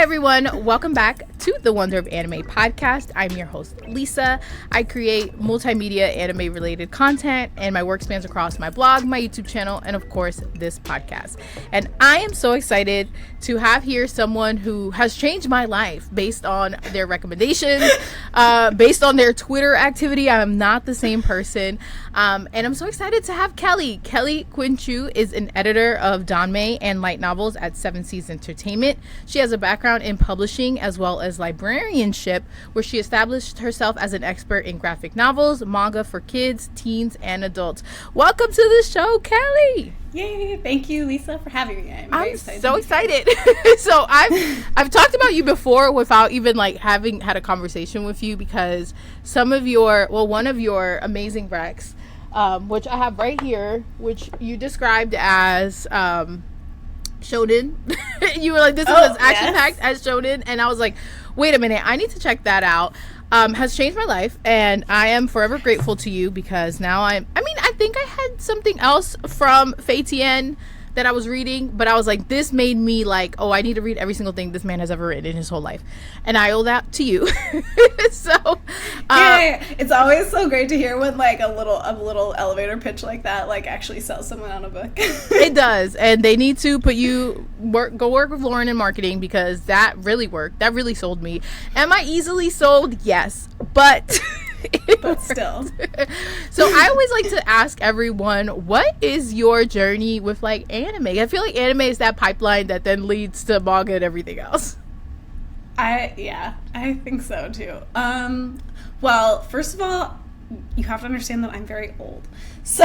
everyone, welcome back to the Wonder of Danmei podcast. I'm your host, Lisa. I create multimedia anime related content, and my work spans across my blog, my YouTube channel, and of course this podcast. And I am so excited to have here someone who has changed my life based on their recommendations, based on their Twitter activity. I am not the same person, and I'm so excited to have Kelly. Kelly Quinn Chiu is an editor of Danmei and light novels at Seven Seas Entertainment. She has a background in publishing as well as librarianship, where she established herself as an expert in graphic novels, manga for kids, teens, and adults. Welcome to the show, Kelly. Yay! Thank you, Lisa, for having me. I'm so excited. So I've talked about you before without even like having had a conversation with you, because one of your amazing recs, which I have right here, which you described as shonen. You were like, this is as action-packed as shonen, and I was like, wait a minute, I need to check that out. Has changed my life, and I am forever grateful to you, because now I think I had something else from Fei Tian that I was reading, but I was like, this made me like, oh, I need to read every single thing this man has ever written in his whole life, and I owe that to you. So it's always so great to hear when like a little elevator pitch like that like actually sells someone on a book. It does, and they need to put you go work with Lauren in marketing, because that really worked. That really sold me. Am I easily sold? Yes, but but still. So I always like to ask everyone, what is your journey with like anime? I feel like anime is that pipeline that then leads to manga and everything else. I think so too. Well, first of all, you have to understand that I'm very old. So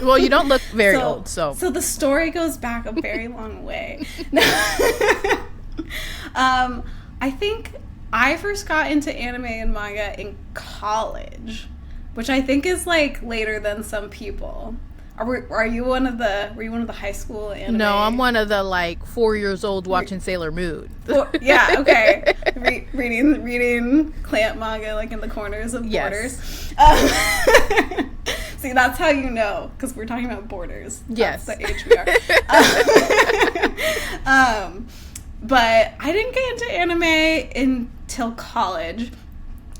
well, you don't look very old, so the story goes back a very long way. I think I first got into anime and manga in college, which I think is like later than some people. Were you one of the high school anime? No, I'm one of the like 4 years old watching Sailor Moon. Yeah, okay. reading clamp manga like in the corners of Borders. Yes. See, that's how you know, because we're talking about Borders. Yes. That's the age we are. But I didn't get into anime until college.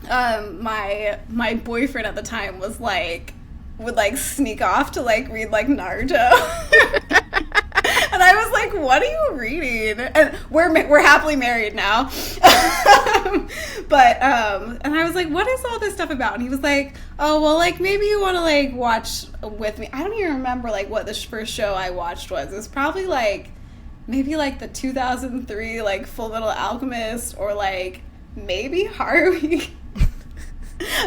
My boyfriend at the time would sneak off to read Naruto. And I was like, what are you reading? And we're happily married now. But and I was like, what is all this stuff about? And he was like, oh, well, maybe you want to watch with me. I don't even remember what the first show I watched was. It was probably maybe the 2003 Full Metal Alchemist, or maybe Haruhi.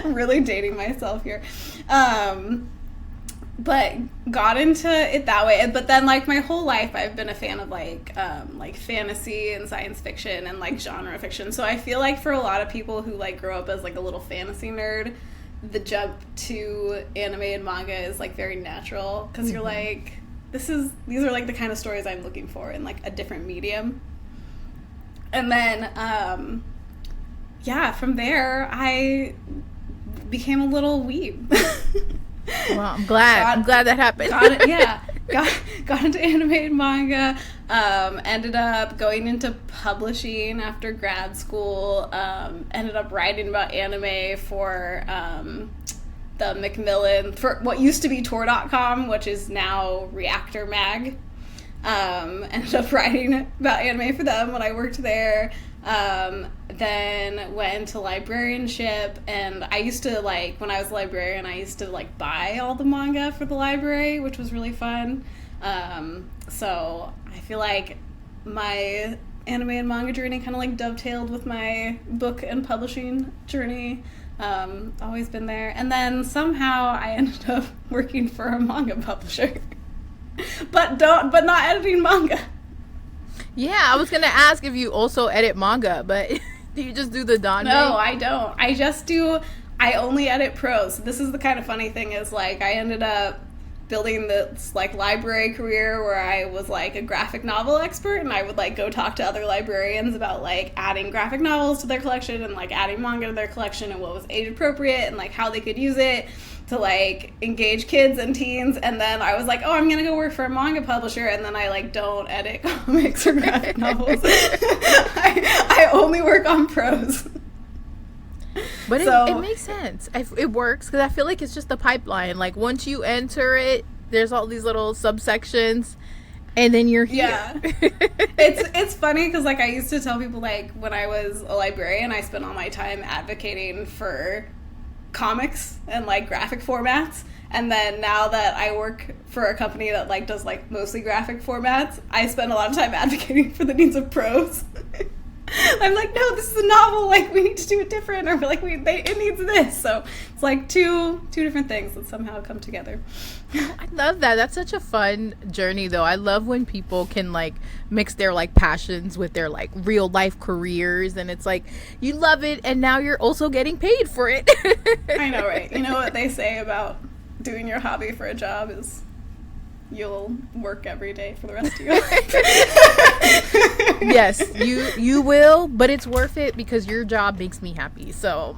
I'm really dating myself here. But got into it that way. But then my whole life I've been a fan of fantasy and science fiction and genre fiction. So I feel for a lot of people who grow up as a little fantasy nerd, the jump to anime and manga is very natural, because you're these are the kind of stories I'm looking for in a different medium. And then from there I became a little weeb. Well, I'm glad that happened. Got into anime and manga. Ended up going into publishing after grad school. Ended up writing about anime for the Macmillan, for what used to be Tor.com, which is now Reactor Mag. Ended up writing about anime for them when I worked there. Then went into librarianship, and I used to when I was a librarian, I used to buy all the manga for the library, which was really fun. So I feel my anime and manga journey kind of dovetailed with my book and publishing journey. Always been there. And then somehow I ended up working for a manga publisher. but not editing manga. Yeah, I was gonna ask if you also edit manga, but do you just do the Danmei? No, I don't. I only edit prose. This is the kind of funny thing is I ended up building this like library career where I was like a graphic novel expert, and I would like go talk to other librarians about like adding graphic novels to their collection and like adding manga to their collection and what was age appropriate and like how they could use it to like engage kids and teens. And then I was like, oh, I'm gonna go work for a manga publisher, and then I like don't edit comics or graphic novels. I only work on prose. But it makes sense. It works because I feel like it's just the pipeline. Like once you enter it, there's all these little subsections, and then you're here. Yeah. It's funny because like I used to tell people like when I was a librarian, I spent all my time advocating for comics and like graphic formats. And then now that I work for a company that like does like mostly graphic formats, I spend a lot of time advocating for the needs of prose. I'm like, no, this is a novel. Like, we need to do it different, or like, it needs this. So it's like two different things that somehow come together. I love that. That's such a fun journey, though. I love when people can like mix their like passions with their like real life careers, and it's like you love it, and now you're also getting paid for it. I know, right? You know what they say about doing your hobby for a job is you'll work every day for the rest of your life. Yes, you will, but it's worth it because your job makes me happy. So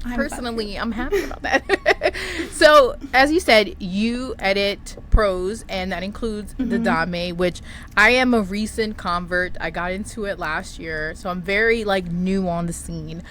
personally, I'm happy about that. So as you said, you edit prose, and that includes the Danmei, which I am a recent convert. I got into it last year, so I'm very like new on the scene.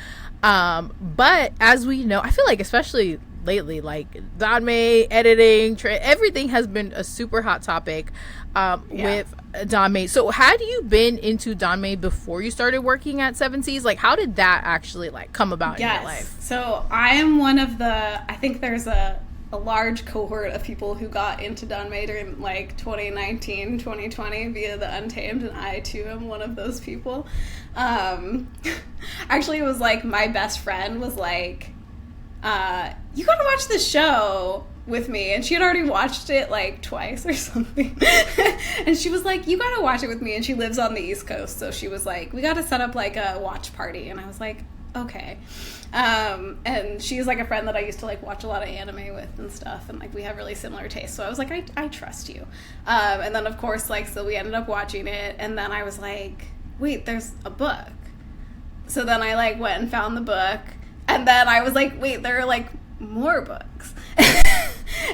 But as we know, I feel like especially lately, like Danmei, editing, everything has been a super hot topic with Danmei. So had you been into Danmei before you started working at Seven Seas? Like how did that actually like come about in your life? So I am one of the, I think there's a large cohort of people who got into Danmei during like 2019, 2020 via the Untamed, and I too am one of those people. Actually, it was like my best friend was like, you gotta watch this show with me, and she had already watched it like twice or something. And she was like, you gotta watch it with me, and she lives on the East Coast, so she was like, we gotta set up like a watch party. And I was like, okay. And she's like a friend that I used to like watch a lot of anime with and stuff, and like we have really similar tastes, so I was like, I trust you. And then of course like, so we ended up watching it, and then I was like, wait, there's a book. So then I like went and found the book, and then I was like, wait, there are like more books.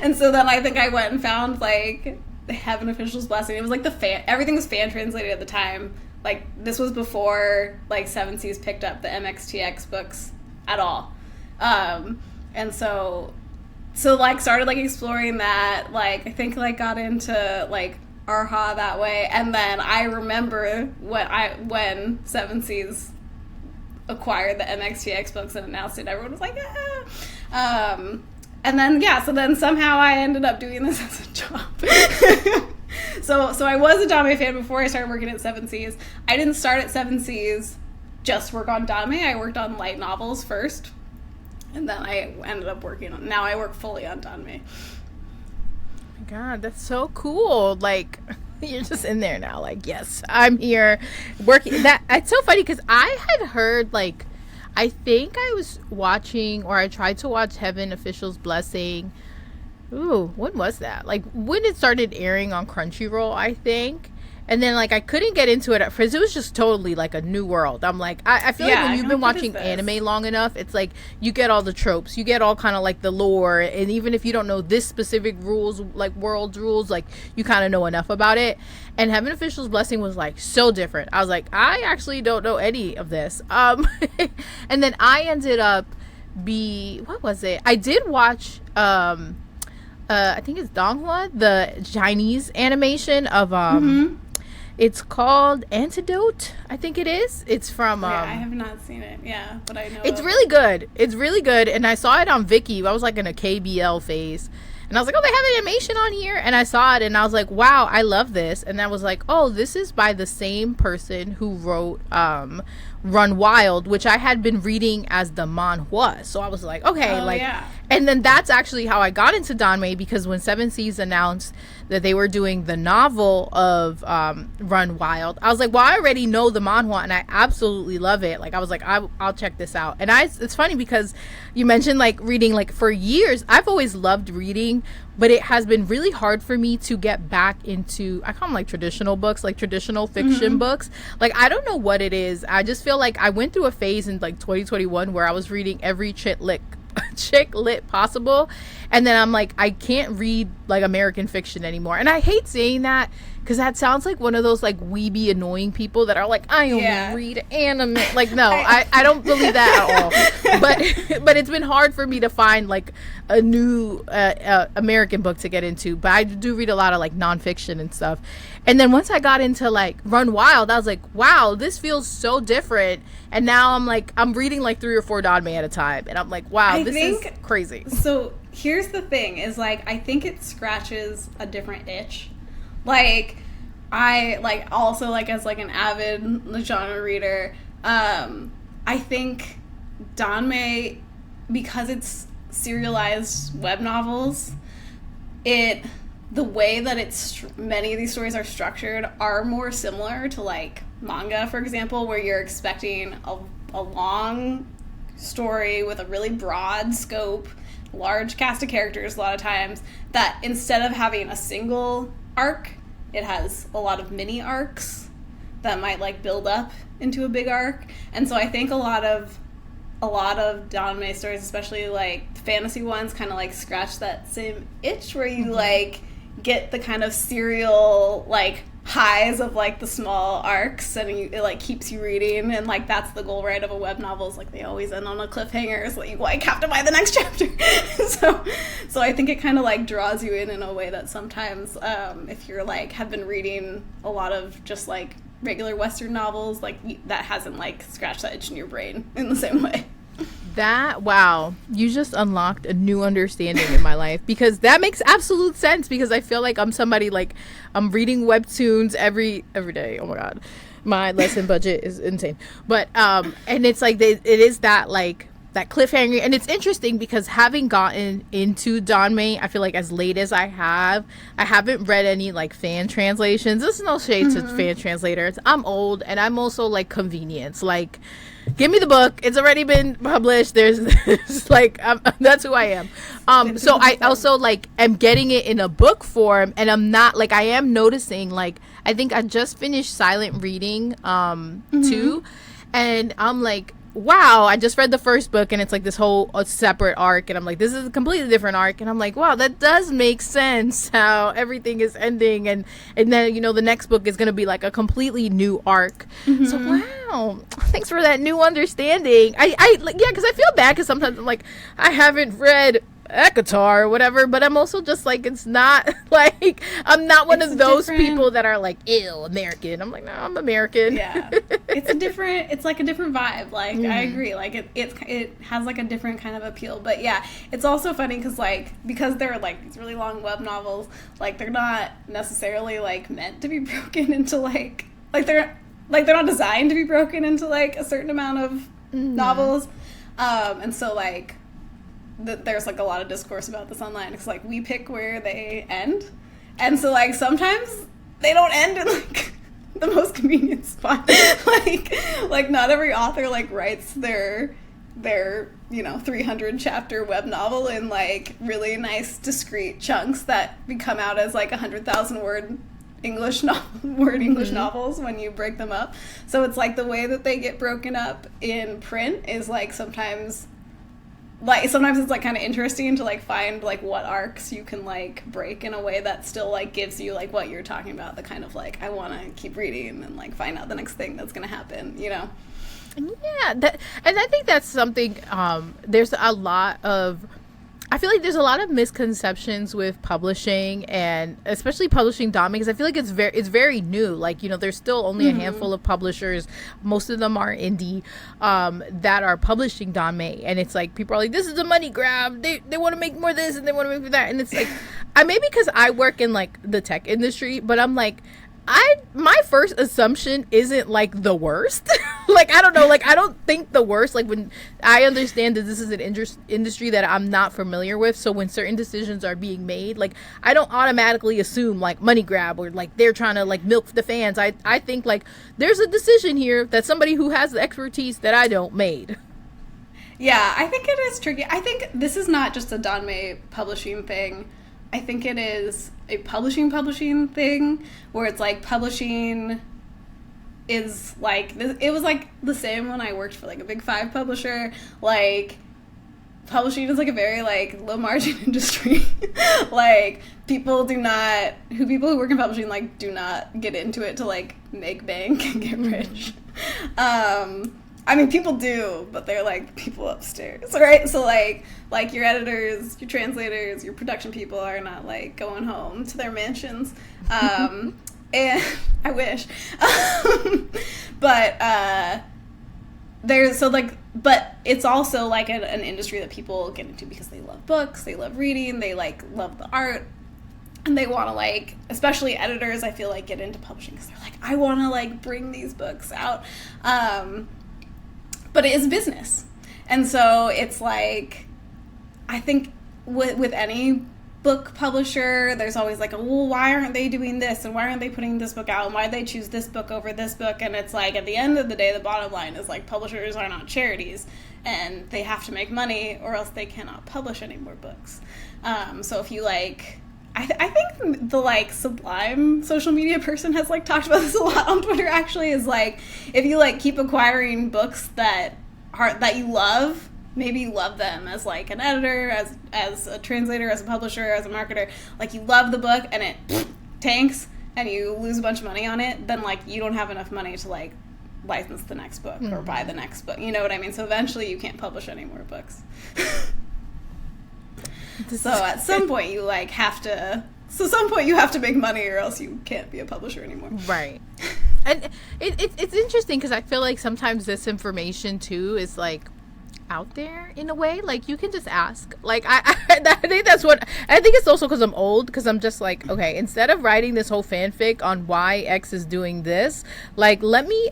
And so then I think I went and found like the Heaven Official's Blessing. It was like everything was fan translated at the time. Like this was before like Seven Seas picked up the MXTX books at all. And so like started like exploring that, like I think like got into like Arha that way. And then I remember when Seven Seas acquired the MXTX books and announced it, everyone was like, ah. And then so then somehow I ended up doing this as a job. So I was a Danmei fan before I started working at Seven Seas. I didn't start at Seven Seas just work on Danmei. I worked on light novels first, and then I ended up now I work fully on Danmei. Oh my God, that's so cool. Like you're just in there now, like, yes, I'm here working. That it's so funny because I had heard like, I think I was watching, or I tried to watch Heaven Official's Blessing. Ooh, when was that? Like when it started airing on Crunchyroll, I think. And then like I couldn't get into it at first. It was just totally like a new world. I'm like, I feel like when you've been watching anime long enough, it's like you get all the tropes, you get all kind of like the lore, and even if you don't know this specific rules, like world rules, like you kind of know enough about it. And Heaven Official's Blessing was like so different. I was like, I actually don't know any of this. And then I ended up what was it? I did watch I think it's Donghua, the Chinese animation of it's called Antidote, I think it is. It's from I have not seen it, but I know it's really good. It's really good, and I saw it on Viki. I was like in a KBL phase, and I was like, oh, they have animation on here, and I saw it, and I was like, wow, I love this. And I was like, oh, this is by the same person who wrote Run Wild, which I had been reading as the manhwa. So I was like, okay, and then that's actually how I got into Danmei, because when Seven Seas announced that they were doing the novel of Run Wild, I was like, well, I already know the manhwa, and I absolutely love it. Like I was like, I'll check this out. And it's funny because you mentioned like reading, like for years I've always loved reading reading, but it has been really hard for me to get back into, I call them like traditional books, like traditional fiction books. Like, I don't know what it is. I just feel like I went through a phase in like 2021 where I was reading every chick lit possible, and then I'm like, I can't read like American fiction anymore. And I hate saying that because that sounds like one of those like weeby annoying people that are like, I only read anime. Like, no, I don't believe that at all. But it's been hard for me to find like a new American book to get into. But I do read a lot of like nonfiction and stuff. And then once I got into like Run Wild, I was like, wow, this feels so different. And now I'm reading like 3 or 4 Danmei at a time. And I'm like, wow, this is crazy. So here's the thing is like, I think it scratches a different itch. Like, I like also like as like an avid genre reader, I think Danmei, because it's serialized web novels, the way that many of these stories are structured are more similar to like manga, for example, where you're expecting a long story with a really broad scope, large cast of characters a lot of times, that instead of having a single arc, it has a lot of mini arcs that might like build up into a big arc. And so I think a lot of Danmei stories, especially like fantasy ones, kind of like scratch that same itch where you like get the kind of serial like highs of like the small arcs, and it like keeps you reading. And like that's the goal, right, of a web novel, is like they always end on a cliffhanger, so you like have to buy the next chapter. so I think it kind of like draws you in a way that sometimes if you're like have been reading a lot of just like regular Western novels, like that hasn't like scratched that itch in your brain in the same way. Wow, you just unlocked a new understanding in my life, because that makes absolute sense, because I feel like I'm somebody like I'm reading webtoons every day. Oh my god, my lesson budget is insane. But and it's like it is that like that cliffhanger. And it's interesting because having gotten into Danmei, I feel like as late as I haven't read any like fan translations. There's no shade to fan translators. I'm old, and I'm also like convenience. Like, give me the book. It's already been published. There's like, that's who I am. So I also like am getting it in a book form, and I'm not like, I am noticing, like, I think I just finished Silent Reading 2, and I'm like, wow, I just read the first book, and it's like this whole separate arc, and I'm like, this is a completely different arc, and I'm like, wow, that does make sense how everything is ending, and then, you know, the next book is going to be like a completely new arc. So wow, thanks for that new understanding. I like, yeah, because I feel bad because sometimes I'm like, I haven't read Ekatar or whatever, but I'm also just like, it's not like, I'm not one of those people that are like, ew, American. I'm like, no, I'm American. Yeah, it's like a different vibe. Like, I agree, like it has like a different kind of appeal. But yeah, it's also funny because they're like these really long web novels, like they're not necessarily like meant to be broken into like they're not designed to be broken into like a certain amount of novels, and so like there's like a lot of discourse about this online. It's like we pick where they end, and so like sometimes they don't end in like the most convenient spot. like not every author like writes their 300 chapter web novel in like really nice discrete chunks that come out as like 100,000 word English novels when you break them up. So it's like the way that they get broken up in print is like sometimes it's like kind of interesting to like find like what arcs you can like break in a way that still like gives you like what you're talking about, the kind of like, I want to keep reading and like find out the next thing that's going to happen, you know? Yeah, and I think that's something, there's a lot of, I feel like there's a lot of misconceptions with publishing, and especially publishing Danmei, because I feel like it's very new. Like, you know, there's still only a handful of publishers. Most of them are indie, that are publishing Danmei, and it's like people are like, this is a money grab. They want to make more of this and they want to make that, and it's like, maybe because I work in like the tech industry, but I'm like, my first assumption isn't like the worst. Like, I don't know, like I don't think the worst, like when I understand that this is an industry that I'm not familiar with, so when certain decisions are being made, like I don't automatically assume like money grab or like they're trying to like milk the fans. I think like there's a decision here that somebody who has the expertise that I don't made. Yeah, I think it is tricky. I think this is not just a Danmei publishing thing. I think it is a publishing thing where it's like publishing is like, it was like the same when I worked for like a big 5 publisher. Like, publishing is like a very like low margin industry. Like, people who work in publishing like do not get into it to like make bank and get rich. I mean, people do, but they're like people upstairs, right? So like your editors, your translators, your production people are not like going home to their mansions. And I wish. But but it's also like an industry that people get into because they love books, they love reading, they like love the art, and they want to like, especially editors, I feel like, get into publishing because they're like, I want to like bring these books out. But it is business. And so it's like, I think with any book publisher, there's always like, well, why aren't they doing this? And why aren't they putting this book out? And why did they choose this book over this book? And it's like, at the end of the day, the bottom line is like, publishers are not charities. And they have to make money or else they cannot publish any more books. So if you like... I think the like Sublime social media person has like talked about this a lot on Twitter, actually, is like, if you like keep acquiring books that you love, maybe you love them as like an editor, as a translator, as a publisher, as a marketer, like you love the book and it tanks and you lose a bunch of money on it, then like you don't have enough money to like license the next book or buy the next book, you know what I mean? So eventually you can't publish any more books. So at some point you like have to make money or else you can't be a publisher anymore. Right. And it's interesting because I feel like sometimes this information too is like out there in a way. Like, you can just ask. Like, I think that's what I think. It's also because I'm old, because I'm just like, okay, instead of writing this whole fanfic on why X is doing this, like, let me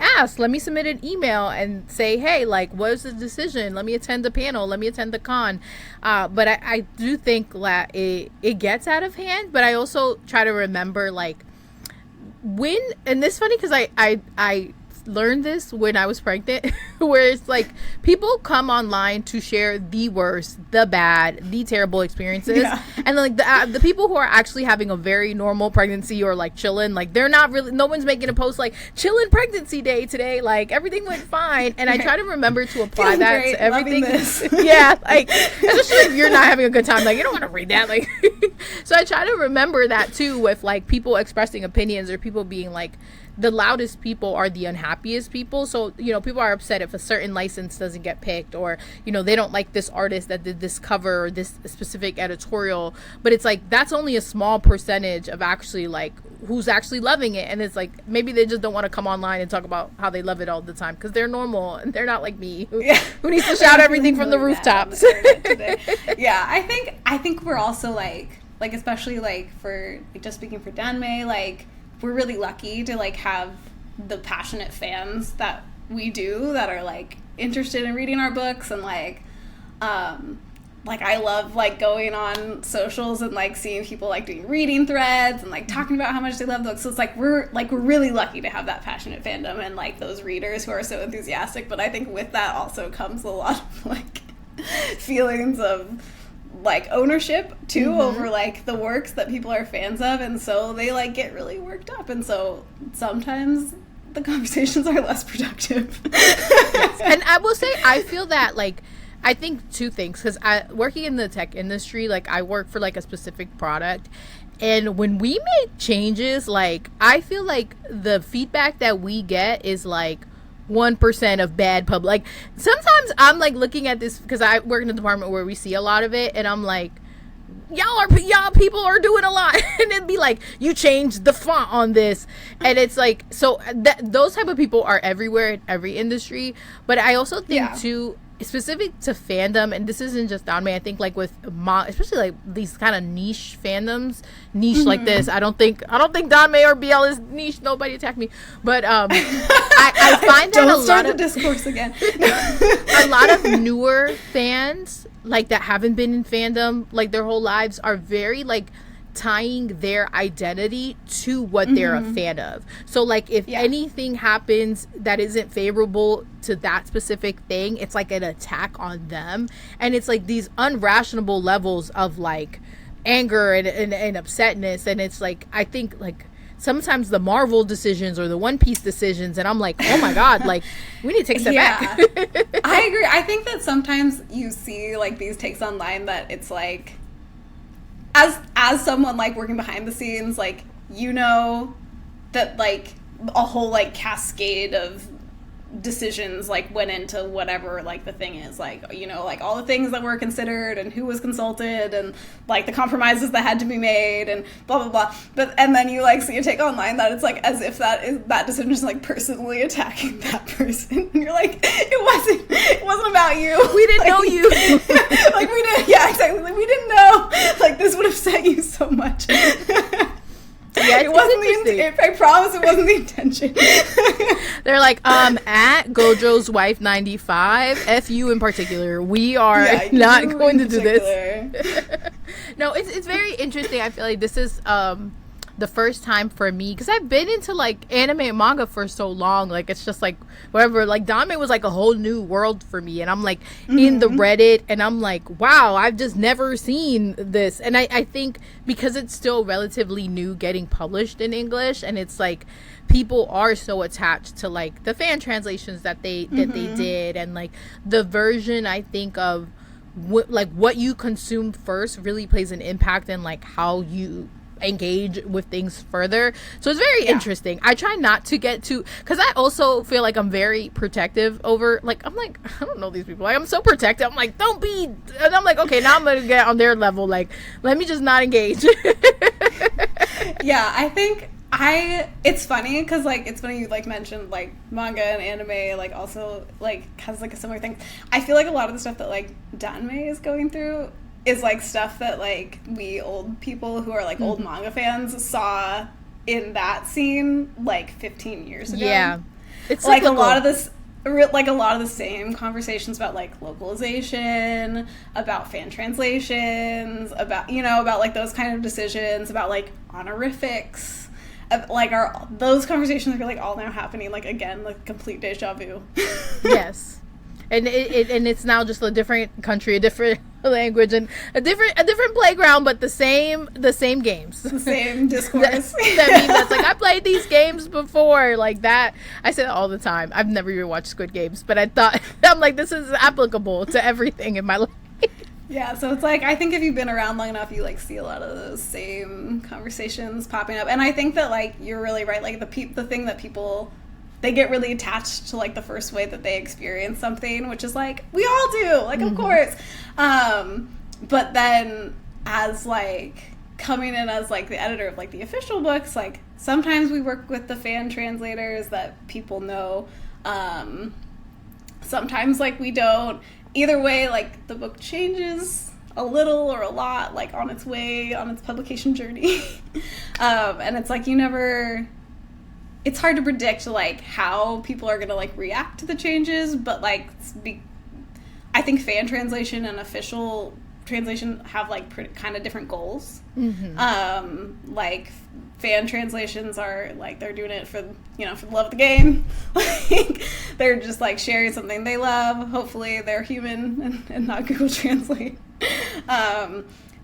submit an email and say, hey, like, what is the decision? Let me attend the panel, let me attend the con. But I do think that it gets out of hand, but I also try to remember, like, when, and this is funny because I learned this when I was pregnant, where it's like people come online to share the worst, the bad, the terrible experiences, and like the people who are actually having a very normal pregnancy or like chilling, like they're not really, no one's making a post like chilling pregnancy day today, like everything went fine. And I try to remember to apply Feeling that great, to everything. yeah, like especially if you're not having a good time, like you don't want to read that, like so I try to remember that too, with like people expressing opinions or people being like, the loudest people are the unhappiest people. So, you know, people are upset if a certain license doesn't get picked, or, you know, they don't like this artist that did this cover or this specific editorial. But it's like, that's only a small percentage of actually like who's actually loving it. And it's like, maybe they just don't want to come online and talk about how they love it all the time because they're normal and they're not like me who needs to shout everything from the rooftops. Yeah, I think we're also like especially like for like, just speaking for Danmei, like we're really lucky to like have the passionate fans that we do that are like interested in reading our books, and like I love like going on socials and like seeing people like doing reading threads and like talking about how much they love the books. So it's like we're really lucky to have that passionate fandom and like those readers who are so enthusiastic. But I think with that also comes a lot of like feelings of like ownership too, over like the works that people are fans of, and so they like get really worked up, and so sometimes the conversations are less productive. Yes. And I will say, I feel that like, I think two things, because working in the tech industry, like I work for like a specific product, and when we make changes, like I feel like the feedback that we get is like 1% of bad public. Like sometimes I'm like looking at this because I work in a department where we see a lot of it, and I'm like, y'all people are doing a lot. And it'd be like, you changed the font on this, and it's like, so those type of people are everywhere in every industry. But I also think too, specific to fandom, and this isn't just Danmei, I think like with especially like these kind of niche fandoms, like this, I don't think Danmei or BL is niche, nobody attack me, but I find that don't start the discourse again. A lot of newer fans like that haven't been in fandom like their whole lives are very like tying their identity to what they're a fan of. So like if anything happens that isn't favorable to that specific thing, it's like an attack on them. And it's like these unrational levels of like anger and upsetness. And it's like, I think like sometimes the Marvel decisions or the One Piece decisions, and I'm like, oh my God, like we need to take a step back. I agree. I think that sometimes you see like these takes online that it's like, as someone like working behind the scenes, like, you know, that like a whole like cascade of decisions like went into whatever like the thing is, like, you know, like all the things that were considered and who was consulted and like the compromises that had to be made and blah blah blah. But and then you like see a take online that it's like as if that decision is like personally attacking that person, and you're like, it wasn't about you. We didn't like, know you. Like we didn't. Yeah, exactly. Like we didn't know. Like this would upset you so much. Yeah, it wasn't I promise it wasn't the intention. They're like, at Gojo's wife 95, F you in particular. We are not going to do this. No, it's very interesting. I feel like this is the first time for me, because I've been into like anime and manga for so long. Like it's just like whatever. Like Danmei was like a whole new world for me, and I'm like in the Reddit, and I'm like, wow, I've just never seen this. And I think because it's still relatively new, getting published in English, and it's like people are so attached to like the fan translations that they did, and like the version, I think, of what you consume first really plays an impact in like how you engage with things further. So it's very interesting. I try not to get too, because I also feel like I'm very protective over, like, I'm like, I don't know these people, like I'm so protective, I'm like, don't be, and I'm like, okay, now I'm gonna get on their level, like let me just not engage. Yeah, I think it's funny because like it's funny you like mentioned like manga and anime like also like has like a similar thing. I feel like a lot of the stuff that like Danmei is going through is like stuff that like we old people who are like old manga fans saw in that scene like 15 years ago. Yeah, it's like cyclical. a lot of the same conversations about like localization, about fan translations, about, you know, about like those kind of decisions, about like honorifics. Like those conversations are like all now happening like again, like complete deja vu. Yes, and it's now just a different country, a different language, and a different playground, but the same games, the same discourse. That's like, I played these games before, like that. I say that all the time. I've never even watched Squid Games, but I'm like, this is applicable to everything in my life. Yeah, so it's like, I think if you've been around long enough, you like see a lot of those same conversations popping up. And I think that like you're really right, like the thing that people, they get really attached to like the first way that they experience something, which is like, we all do, like of course. But then as like coming in as like the editor of like the official books, like sometimes we work with the fan translators that people know. Sometimes like we don't. Either way, like, the book changes a little or a lot, like, on its way, on its publication journey. And it's, like, it's hard to predict, like, how people are going to, like, react to the changes, but, like, I think fan translation and official translation have, like, kind of different goals. Like, fan translations are like, they're doing it for, you know, for the love of the game. Like they're just like sharing something they love. Hopefully they're human and not Google Translate.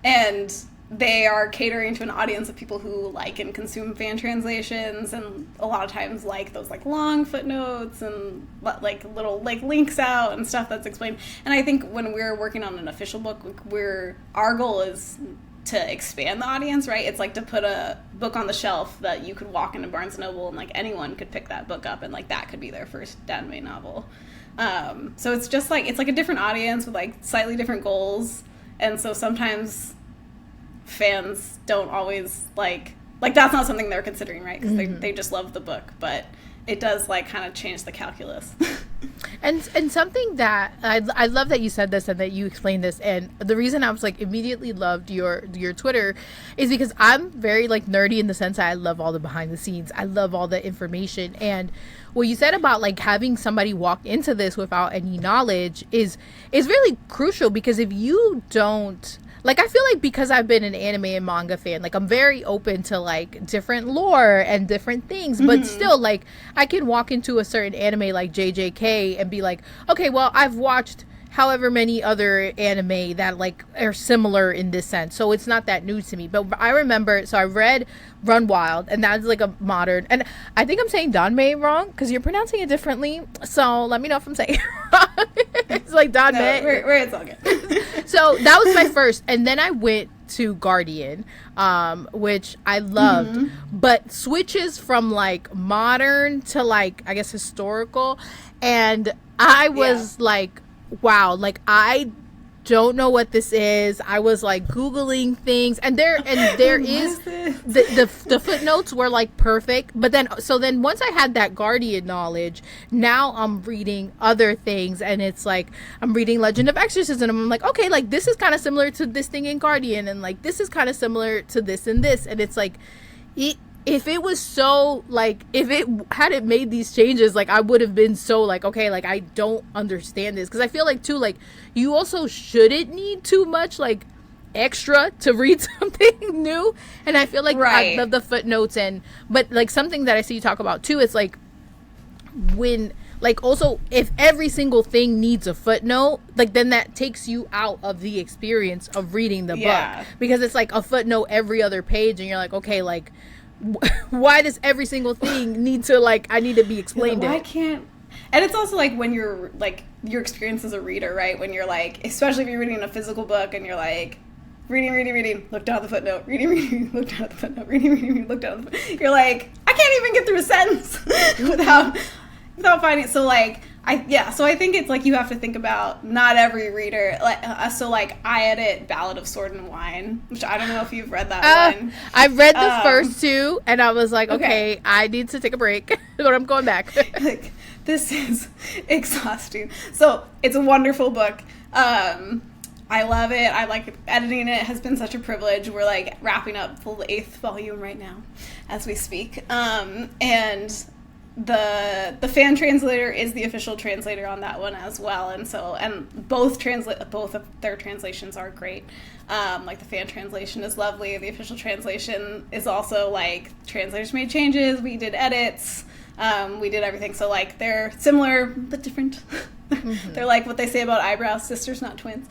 And they are catering to an audience of people who like and consume fan translations, and a lot of times like those like long footnotes and like little like links out and stuff that's explained. And I think when we're working on an official book, our goal is to expand the audience, right? It's like to put a book on the shelf that you could walk into Barnes & Noble and like anyone could pick that book up and like that could be their first Danmei novel. So it's just like, it's like a different audience with like slightly different goals. And so sometimes fans don't always like that's not something they're considering, right? Because they just love the book, but it does like kind of change the calculus. And something that I love that you said this and that you explained this, and the reason I was like immediately loved your Twitter is because I'm very like nerdy in the sense that I love all the behind the scenes. I love all the information, and what you said about like having somebody walk into this without any knowledge is really crucial, because if you don't, like, I feel like because I've been an anime and manga fan, like, I'm very open to, like, different lore and different things. But still, like, I can walk into a certain anime like JJK and be like, okay, well, I've watched however many other anime that like are similar in this sense, so it's not that new to me. But I remember, so I read Run Wild, and that's like a modern, and I think I'm saying Danmei wrong because you're pronouncing it differently, so let me know if I'm saying it wrong. It's like Danmei. No, it's all good. So that was my first, and then I went to Guardian, which I loved, but switches from like modern to like, I guess, historical, and I was like, wow, like I don't know what this is. I was like Googling things, and there is the footnotes were like perfect, but then once I had that Guardian knowledge, now I'm reading other things, and it's like I'm reading Legend of Exorcism, and I'm like, okay, like this is kind of similar to this thing in Guardian, and like this is kind of similar to this and this, and it's like if it was so like, if it hadn't made these changes, like I would have been so like, okay, like I don't understand this, because I feel like too, like you also shouldn't need too much like extra to read something new, and I feel like I love the footnotes, but like something that I see you talk about too is like when like also if every single thing needs a footnote, like then that takes you out of the experience of reading the book, because it's like a footnote every other page, and you're like, okay, like why does every single thing need to like, I need to be explained? Why can't? And it's also like when you're like your experience as a reader, right? When you're like, especially if you're reading a physical book and you're like reading, look down at the footnote, reading, look down at the footnote, reading, look down at the footnote. You're like, I can't even get through a sentence without finding it. So like so I think it's like you have to think about not every reader, like so like I edit Ballad of Sword and Wine, which I don't know if you've read that one. I've read the first two, and I was like, okay, I need to take a break, but I'm going back. Like, this is exhausting. So it's a wonderful book. I love it. I like editing it. It has been such a privilege. We're like wrapping up the 8th volume right now as we speak. And the fan translator is the official translator on that one as well, and both of their translations are great. Like the fan translation is lovely. The official translation is also like translators made changes. We did edits. We did everything. So like they're similar but different. They're like what they say about eyebrows: sisters, not twins.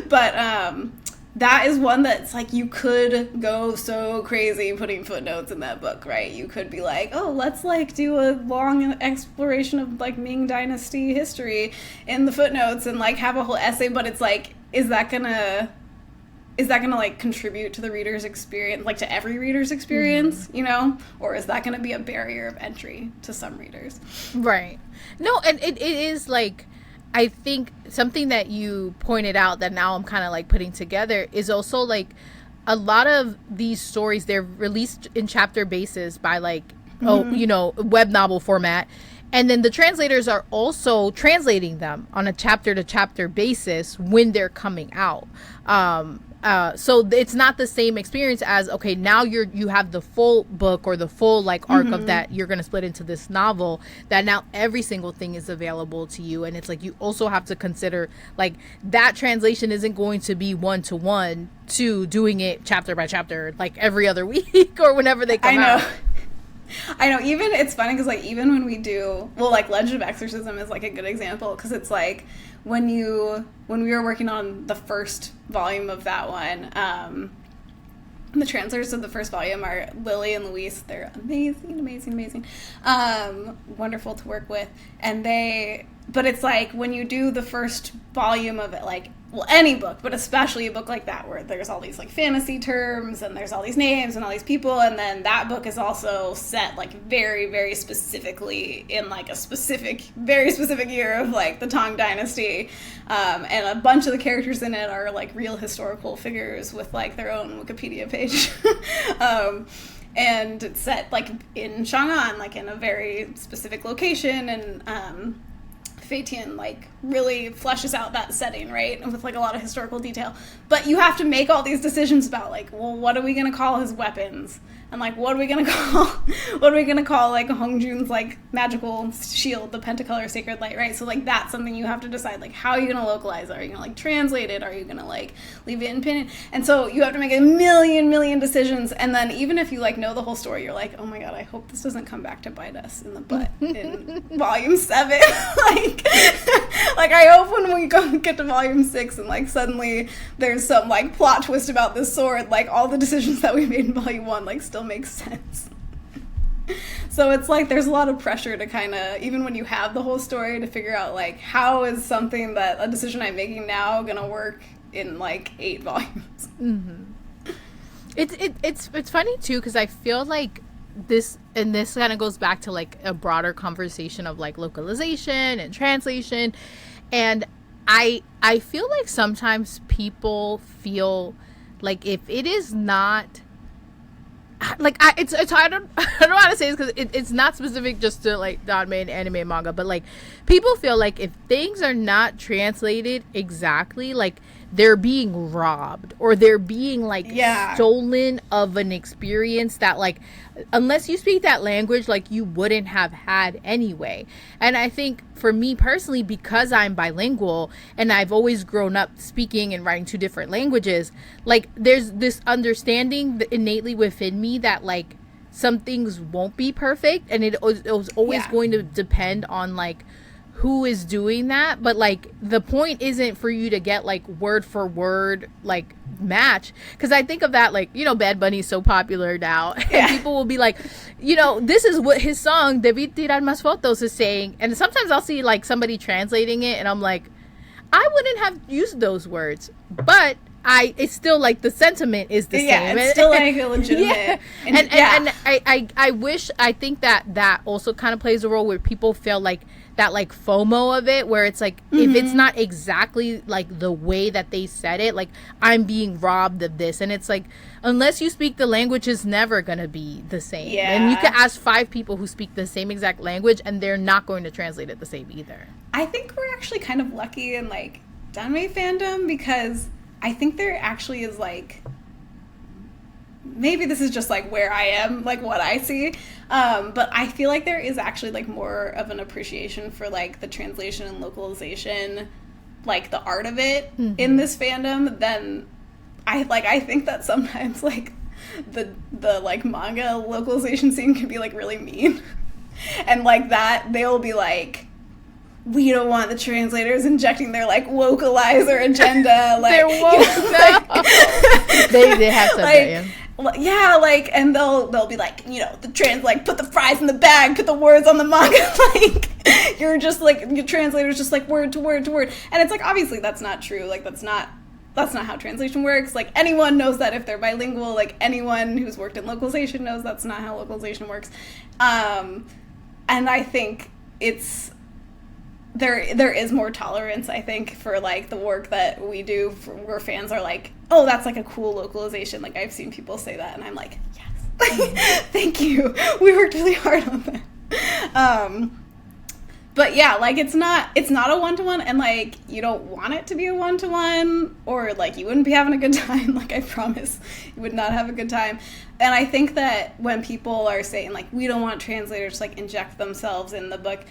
But that is one that's like you could go so crazy putting footnotes in that book, right? You could be like, oh, let's like do a long exploration of like Ming Dynasty history in the footnotes and like have a whole essay, but it's like, is that gonna like contribute to the reader's experience, like to every reader's experience, you know? Or is that gonna be a barrier of entry to some readers? Right. No, and it is like, I think something that you pointed out that now I'm kind of like putting together is also like a lot of these stories, they're released in chapter basis by like, web novel format. And then the translators are also translating them on a chapter to chapter basis when they're coming out. So it's not the same experience as, okay, now you have the full book or the full like arc of that you're going to split into this novel, that now every single thing is available to you. And it's like, you also have to consider like that translation isn't going to be 1-to-1 to doing it chapter by chapter, like every other week or whenever they come out. I know, even it's funny because like even when we do, well, like Legend of Exorcism is like a good example, because it's like when we were working on the first volume of that one, the translators of the first volume are Lily and Luis. They're amazing, wonderful to work with, but it's like when you do the first volume of it, like, well, any book, but especially a book like that where there's all these like fantasy terms and there's all these names and all these people, and then that book is also set like very, very specifically in like a very specific year of like the Tang Dynasty, and a bunch of the characters in it are like real historical figures with like their own Wikipedia page. And it's set like in Chang'an, like in a very specific location, and Feitian like really fleshes out that setting, right, with like a lot of historical detail. But you have to make all these decisions about like, well, what are we going to call his weapons? and like what are we gonna call like Hongjun's like magical shield, the Pentacolor Sacred Light, right? So like that's something you have to decide, like how are you gonna localize it? Are you gonna like translate it? Are you gonna like leave it in pinyin? And so you have to make a million decisions, and then even if you like know the whole story, you're like, oh my god, I hope this doesn't come back to bite us in the butt in volume 7. like I hope when we get to volume 6 and like suddenly there's some like plot twist about this sword, like all the decisions that we made in volume 1 like still make sense. So it's like there's a lot of pressure to kind of, even when you have the whole story, to figure out like how is something that a decision I'm making now gonna work in like 8 volumes. It's funny too, because I feel like this kind of goes back to like a broader conversation of like localization and translation, and I feel like sometimes people feel like if it is not like it's I don't know how to say this, because it's not specific just to like Danmei and anime and manga, but like people feel like if things are not translated exactly, like they're being robbed or they're being like stolen of an experience that like unless you speak that language like you wouldn't have had anyway. And I think for me personally, because I'm bilingual and I've always grown up speaking and writing 2 different languages, like there's this understanding innately within me that like some things won't be perfect, and it was always going to depend on like who is doing that. But like the point isn't for you to get like word for word like match, because I think of that like, you know, Bad Bunny's so popular now, and people will be like, you know, this is what his song Debí tirar más fotos is saying, and sometimes I'll see like somebody translating it and I'm like, I wouldn't have used those words, but it's still like the sentiment is the same. It's still like a legitimate. And I think that also kind of plays a role where people feel like that like FOMO of it, where it's like if it's not exactly like the way that they said it, like I'm being robbed of this. And it's like unless you speak the language, it's never gonna be the same. And you can ask 5 people who speak the same exact language and they're not going to translate it the same either. I think we're actually kind of lucky in like Danmei fandom, because I think there actually is like, maybe this is just like where I am, like what I see, but I feel like there is actually like more of an appreciation for like the translation and localization, like the art of it in this fandom than I think that sometimes like the like manga localization scene can be like really mean. And like that they'll be like, we don't want the translators injecting their like wokalizer agenda, like they're woke. They have to like, and they'll be like, you know, the like put the fries in the bag, put the words on the manga. Like you're just like, your translator's just like word to word to word, and it's like obviously that's not true. Like that's not how translation works. Like anyone knows that if they're bilingual. Like anyone who's worked in localization knows that's not how localization works. And I think it's there is more tolerance, I think, for like the work that we do where fans are like, oh, that's like a cool localization. Like I've seen people say that and I'm like, yes. Thank you, we worked really hard on that. But yeah, like it's not a one-to-one, and like you don't want it to be a one-to-one, or like you wouldn't be having a good time. Like I promise you would not have a good time. And I think that when people are saying like we don't want translators to like inject themselves in the book,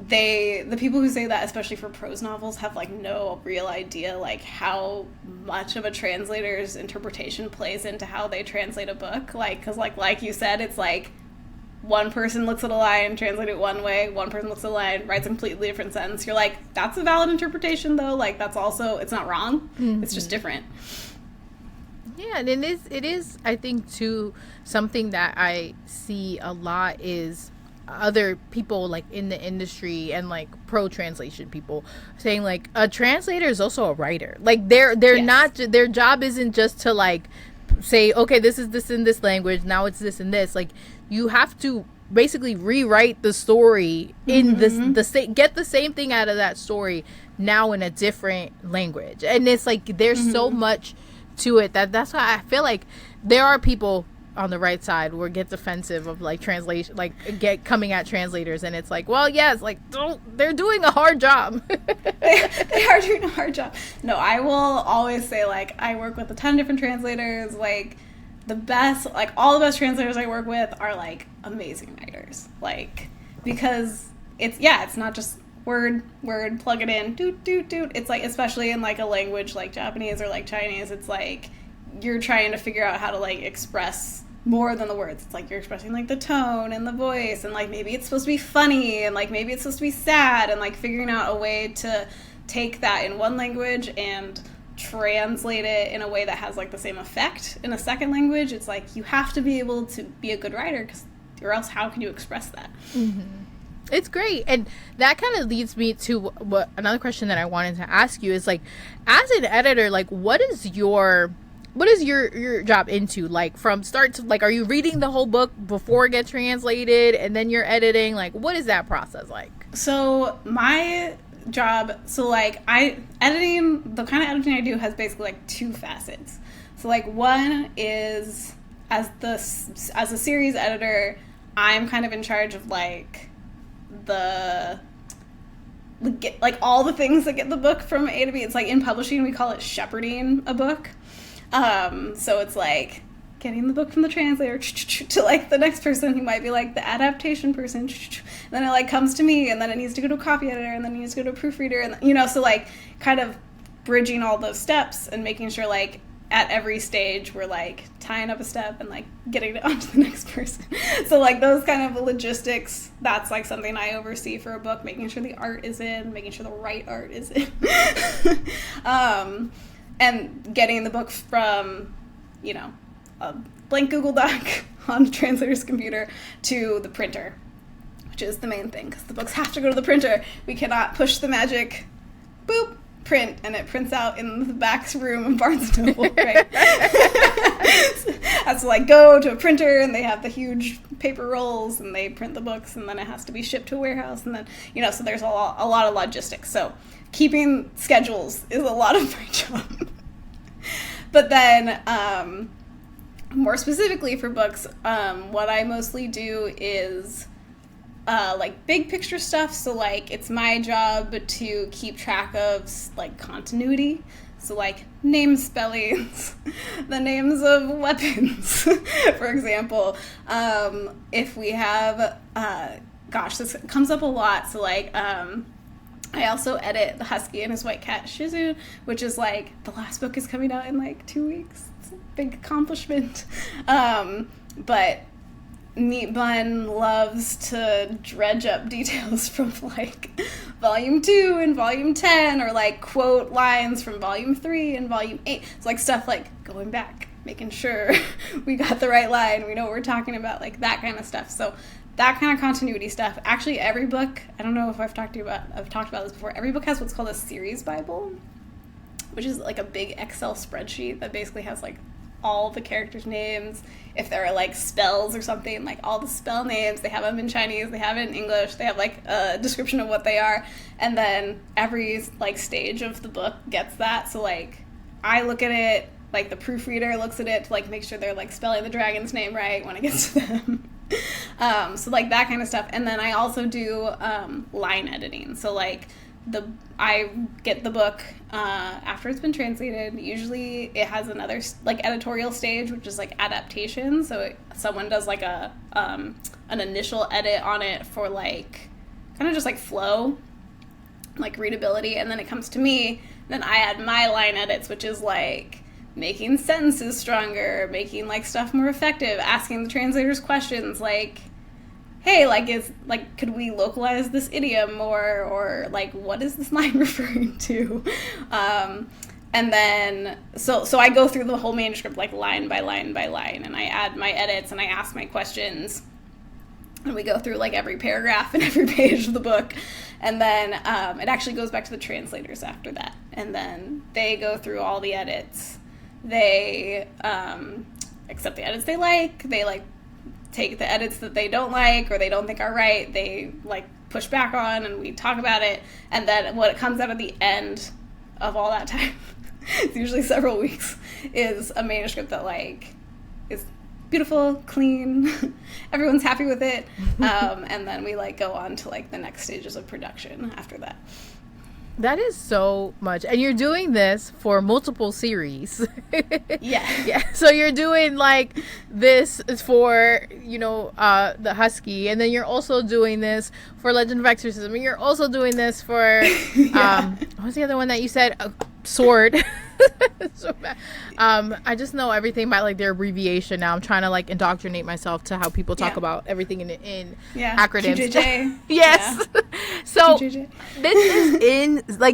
the people who say that, especially for prose novels, have like no real idea like how much of a translator's interpretation plays into how they translate a book. Like, because like you said, it's like one person looks at a line, translates it one way, one person looks at a line, writes a completely different sentence. You're like, that's a valid interpretation though. Like that's also, it's not wrong. It's just different. Yeah, and it is I think too, something that I see a lot is other people like in the industry and like pro translation people saying like a translator is also a writer. Like they're not, their job isn't just to like say, okay, this is this in this language, now it's this and this. Like you have to basically rewrite the story in get the same thing out of that story now in a different language. And it's like there's so much to it that's why I feel like there are people on the right side where it gets offensive of like translation, like coming at translators, and it's like, well, yes, like they're doing a hard job. they are doing a hard job. No, I will always say like I work with a ton of different translators. Like the best, like all the best translators I work with are like amazing writers, like, because it's not just word, plug it in, doot, doot, doot. It's like, especially in like a language like Japanese or like Chinese, it's like you're trying to figure out how to like express more than the words. It's like you're expressing like the tone and the voice, and like maybe it's supposed to be funny, and like maybe it's supposed to be sad, and like figuring out a way to take that in one language and translate it in a way that has like the same effect in a second language. It's like you have to be able to be a good writer, or else how can you express that? It's great. And that kind of leads me to another question that I wanted to ask you is, like, as an editor, like, what is your job into? Like, from start to, like, are you reading the whole book before it gets translated and then you're editing? Like, what is that process like? So my job, the kind of editing I do has basically like two facets. So like one is as a series editor, I'm kind of in charge of like all the things that get the book from A to B. It's like in publishing we call it shepherding a book. So it's like getting the book from the translator to like the next person who might be like the adaptation person. And then it like comes to me, and then it needs to go to a copy editor, and then it needs to go to a proofreader, and so like kind of bridging all those steps and making sure like at every stage we're like tying up a step and like getting it onto the next person. So like those kind of logistics, that's like something I oversee for a book, making sure the art is in, making sure the right art is in. And getting the book from, a blank Google Doc on the translator's computer to the printer, which is the main thing, because the books have to go to the printer. We cannot push the magic, boop, print, and it prints out in the back room of Barnes & Noble, right? Has to like go to a printer, and they have the huge paper rolls, and they print the books, and then it has to be shipped to a warehouse, and then, so there's a lot of logistics. So keeping schedules is a lot of my job. But then, more specifically for books, what I mostly do is like big picture stuff. So like it's my job to keep track of like continuity. So like name spellings, the names of weapons, for example. If we have, this comes up a lot. So like, I also edit The Husky and His White Cat Shizu, which is like, the last book is coming out in like 2 weeks. It's a big accomplishment. But Meat Bun loves to dredge up details from like volume 2 and volume 10, or like quote lines from volume 3 and volume 8. It's like stuff like going back, making sure we got the right line, we know what we're talking about, like that kind of stuff. So that kind of continuity stuff. Actually, every book, I don't know if I've talked about this before, every book has what's called a series Bible, which is like a big Excel spreadsheet that basically has like all the characters' names. If there are like spells or something, like all the spell names, they have them in Chinese, they have it in English, they have like a description of what they are, and then every like stage of the book gets that. So like I look at it, like the proofreader looks at it to like make sure they're like spelling the dragon's name right when it gets to them. So like that kind of stuff. And then I also do line editing. So like I get the book after it's been translated. Usually it has another like editorial stage, which is like adaptation. So someone does like an initial edit on it for like kind of just like flow, like readability, and then it comes to me. Then I add my line edits, which is like making sentences stronger, making like stuff more effective, asking the translators questions like, hey, like could we localize this idiom more, or like what is this line referring to? And then so I go through the whole manuscript like line by line by line, and I add my edits and I ask my questions, and we go through like every paragraph and every page of the book. And then it actually goes back to the translators after that, and then they go through all the edits. They accept the edits they like take the edits that they don't like or they don't think are right, they like push back on, and we talk about it. And then what comes out at the end of all that time, it's usually several weeks, is a manuscript that like is beautiful, clean, everyone's happy with it, and then we like go on to like the next stages of production after that. That is so much. And you're doing this for multiple series. Yeah. Yeah. So you're doing like this for, the Husky. And then you're also doing this for Legend of Exorcism. And you're also doing this for, what was the other one that you said? Sword. So bad. I just know everything by like their abbreviation now. I'm trying to like indoctrinate myself to how people talk about everything in acronyms. QJJ. Yes. Yeah. So QJJ.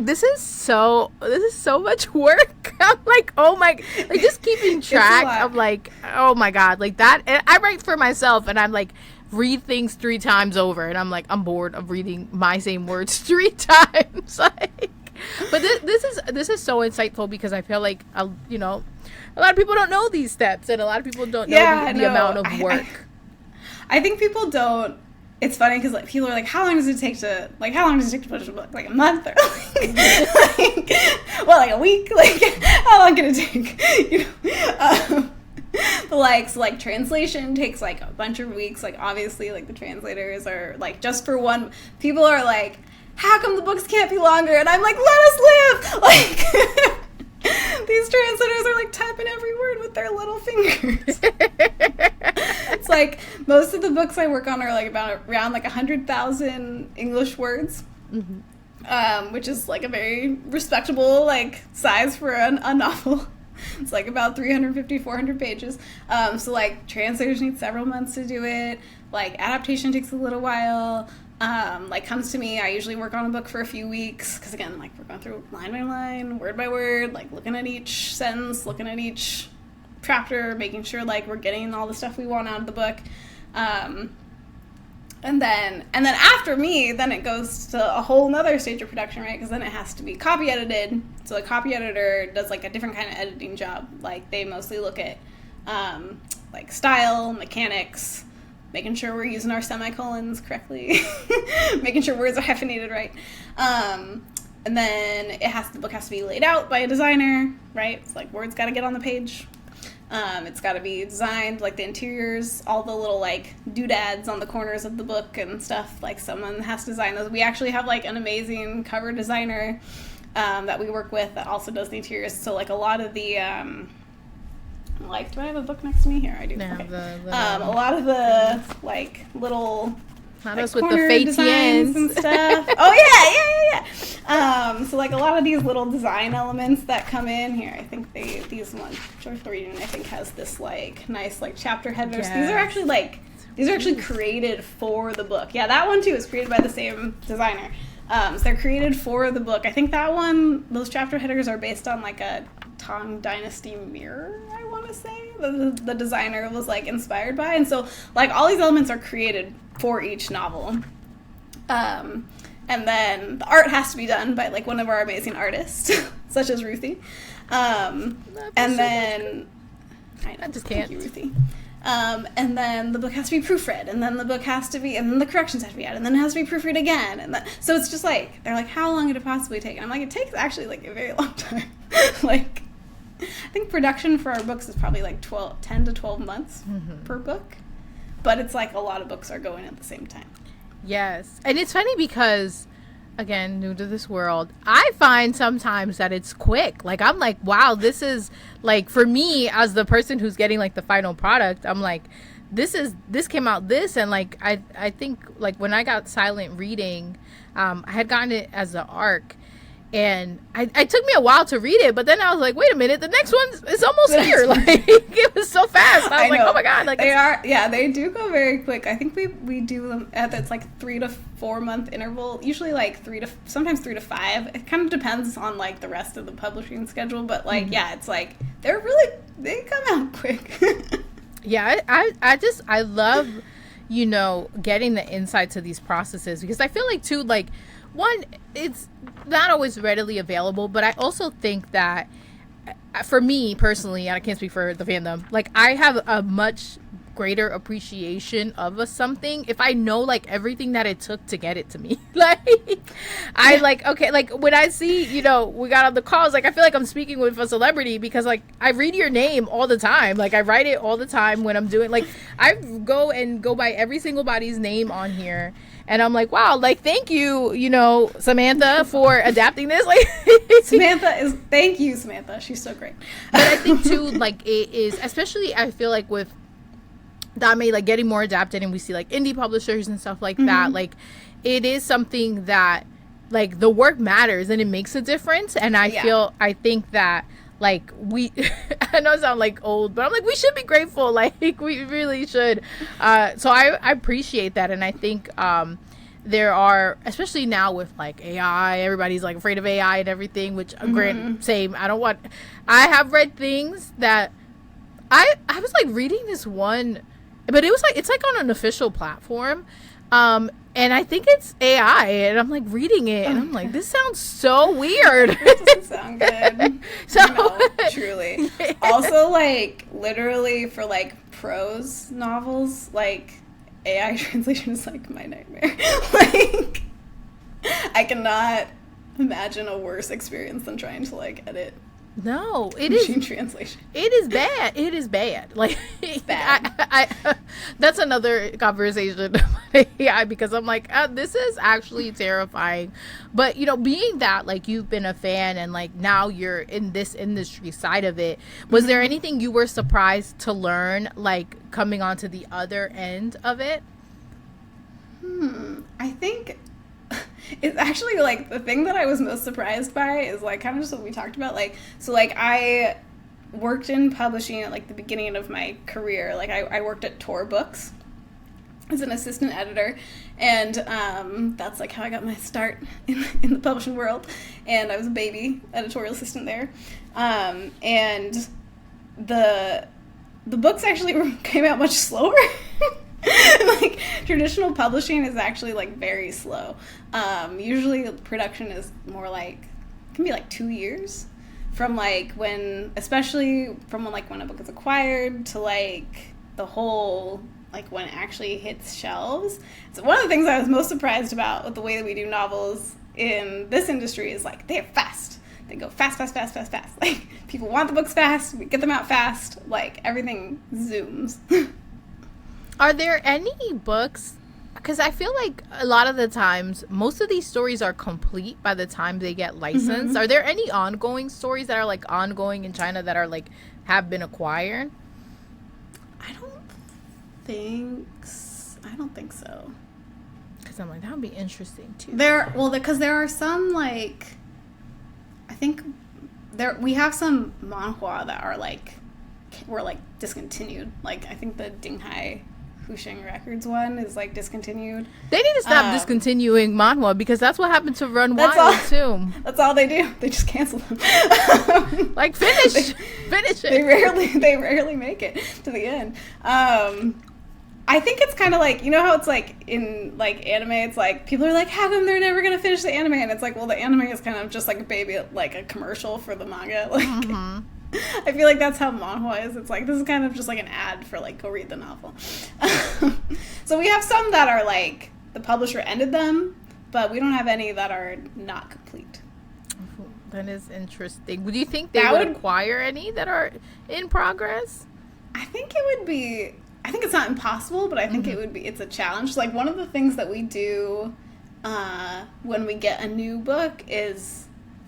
this is so much work. I'm like, oh my, like just keeping track of like, oh my God, like that. And I write for myself and I'm like, read things 3 times over and I'm like, I'm bored of reading my same words 3 times. Like, but this is so insightful because I feel like a lot of people don't know these steps and a lot of people don't know the amount of work. I think people don't. It's funny because like people are like, how long does it take to publish a book? Like a month or like a week? Like how long can it take? Like translation takes like a bunch of weeks. Like obviously like the translators are like just for one. People are like, how come the books can't be longer? And I'm like, let us live! Like, these translators are like typing every word with their little fingers. It's like, most of the books I work on are like around like 100,000 English words, which is like a very respectable like size for a novel. It's like about 350, 400 pages. So like translators need several months to do it. Like adaptation takes a little while. Like comes to me, I usually work on a book for a few weeks because again, like we're going through line by line, word by word, like looking at each sentence, looking at each chapter, making sure like we're getting all the stuff we want out of the book. And then after me, then it goes to a whole nother stage of production, right? Because then it has to be copy edited. So a copy editor does like a different kind of editing job. Like they mostly look at like style, mechanics, making sure we're using our semicolons correctly, making sure words are hyphenated right. And then the book has to be laid out by a designer, right? It's like words got to get on the page. It's got to be designed, like the interiors, all the little like doodads on the corners of the book and stuff. Like someone has to design those. We actually have like an amazing cover designer that we work with that also does the interiors. So like a lot of the like, do I have a book next to me? Here, I do. No, okay. a lot of the like little not like, us with corner the designs and stuff. Oh yeah. So like a lot of these little design elements that come in here. I think these ones, George Reading, I think has this like nice like chapter headers. Yes. These are actually created for the book. Yeah, that one too is created by the same designer. So they're created for the book. I think that one, those chapter headers are based on like a Tang Dynasty mirror, I want to say, the designer was like inspired by. And so like all these elements are created for each novel. And then the art has to be done by like one of our amazing artists, such as Ruthie. And then I just can't. Thank you, Ruthie. And then the book has to be proofread, and then the book has to be, and then the corrections have to be added, and then it has to be proofread again, and so it's just like, they're like, how long could it possibly take? And I'm like, it takes actually like a very long time. Like, I think production for our books is probably like 10 to 12 months per book, but it's like a lot of books are going at the same time. Yes, and it's funny because, again, new to this world, I find sometimes that it's quick. Like, I'm like, wow, this is, like, for me, as the person who's getting, like, the final product, I'm like, this came out this, and, like, I think, like, when I got Silent Reading, I had gotten it as an ARC, and it took me a while to read it, but then I was like, wait a minute, the next one is almost here. Like, it was so fast. I was like, oh my God. Like, they do go very quick. I think we do them at it's like 3 to 4 month interval, usually like sometimes 3 to 5. It kind of depends on like the rest of the publishing schedule, but like, yeah, it's like, they come out quick. Yeah, I love, getting the insight to these processes, because I feel like too, like, one, it's not always readily available, but I also think that for me personally, and I can't speak for the fandom, like I have a much greater appreciation of something if I know like everything that it took to get it to me. Like I like, okay, like when I see, you know, we got on the calls, like I feel like I'm speaking with a celebrity because like I read your name all the time. Like I write it all the time when I'm doing, like I go by every single body's name on here. And I'm like, wow, like, thank you, you know, Samantha, for adapting this. Like, thank you, Samantha. She's so great. But I think, too, like, it is, especially, I feel like with Danmei, like, getting more adapted, and we see, like, indie publishers and stuff like that, like, it is something that, like, the work matters, and it makes a difference. And I think that, like, we, I know I sound like old, but I'm like, we should be grateful. Like, we really should. So I appreciate that. And I think there are, especially now with like AI, everybody's like afraid of AI and everything, which same. I have read things that I was like reading this one, but it was like, it's like on an official platform. And I think it's AI, and I'm like reading it, and I'm like, this sounds so weird. It doesn't sound good. So, no, truly. Also, like, literally for like prose novels, like, AI translation is like my nightmare. Like, I cannot imagine a worse experience than trying to like edit. No, it machine is translation. It is bad. It is bad. Like, it's bad. I that's another conversation. Yeah, because I'm like, this is actually terrifying. But you know, being that like you've been a fan and like now you're in this industry side of it, was there anything you were surprised to learn, like coming onto the other end of it? I think it's actually like the thing that I was most surprised by is like kind of just what we talked about. Like, so like I worked in publishing at like the beginning of my career. Like I worked at Tor Books as an assistant editor, and that's like how I got my start in the publishing world. And I was a baby editorial assistant there, and the books actually came out much slower. Like traditional publishing is actually like very slow. Usually production is more like, can be like 2 years from like when, especially from when a book is acquired to like the whole, like when it actually hits shelves. So one of the things I was most surprised about with the way that we do novels in this industry is like they're fast. They go fast. Like people want the books fast, we get them out fast, like everything zooms. Are there any books, because I feel like a lot of the times most of these stories are complete by the time they get licensed. Are there any ongoing stories that are like ongoing in China that are like have been acquired? I don't think so. Because I'm like, that would be interesting too. Because there are some like, I think we have some manhua that are like, were like discontinued. Like I think the Dinghai Husheng Records one is like discontinued. They need to stop discontinuing manhwa because that's what happened to Run Wild too. That's all they do. They just cancel them. Like finish it. They rarely make it to the end. I think it's kind of like, you know how it's like in like anime, it's like people are like, how come they're never gonna finish the anime? And it's like, well, the anime is kind of just like a baby, like a commercial for the manga. Like I feel like that's how manhwa is. It's like, this is kind of just like an ad for like, go read the novel. So we have some that are like, the publisher ended them, but we don't have any that are not complete. That is interesting. Would you think they would acquire any that are in progress? I think it's not impossible, but I think it's a challenge. Like one of the things that we do when we get a new book is,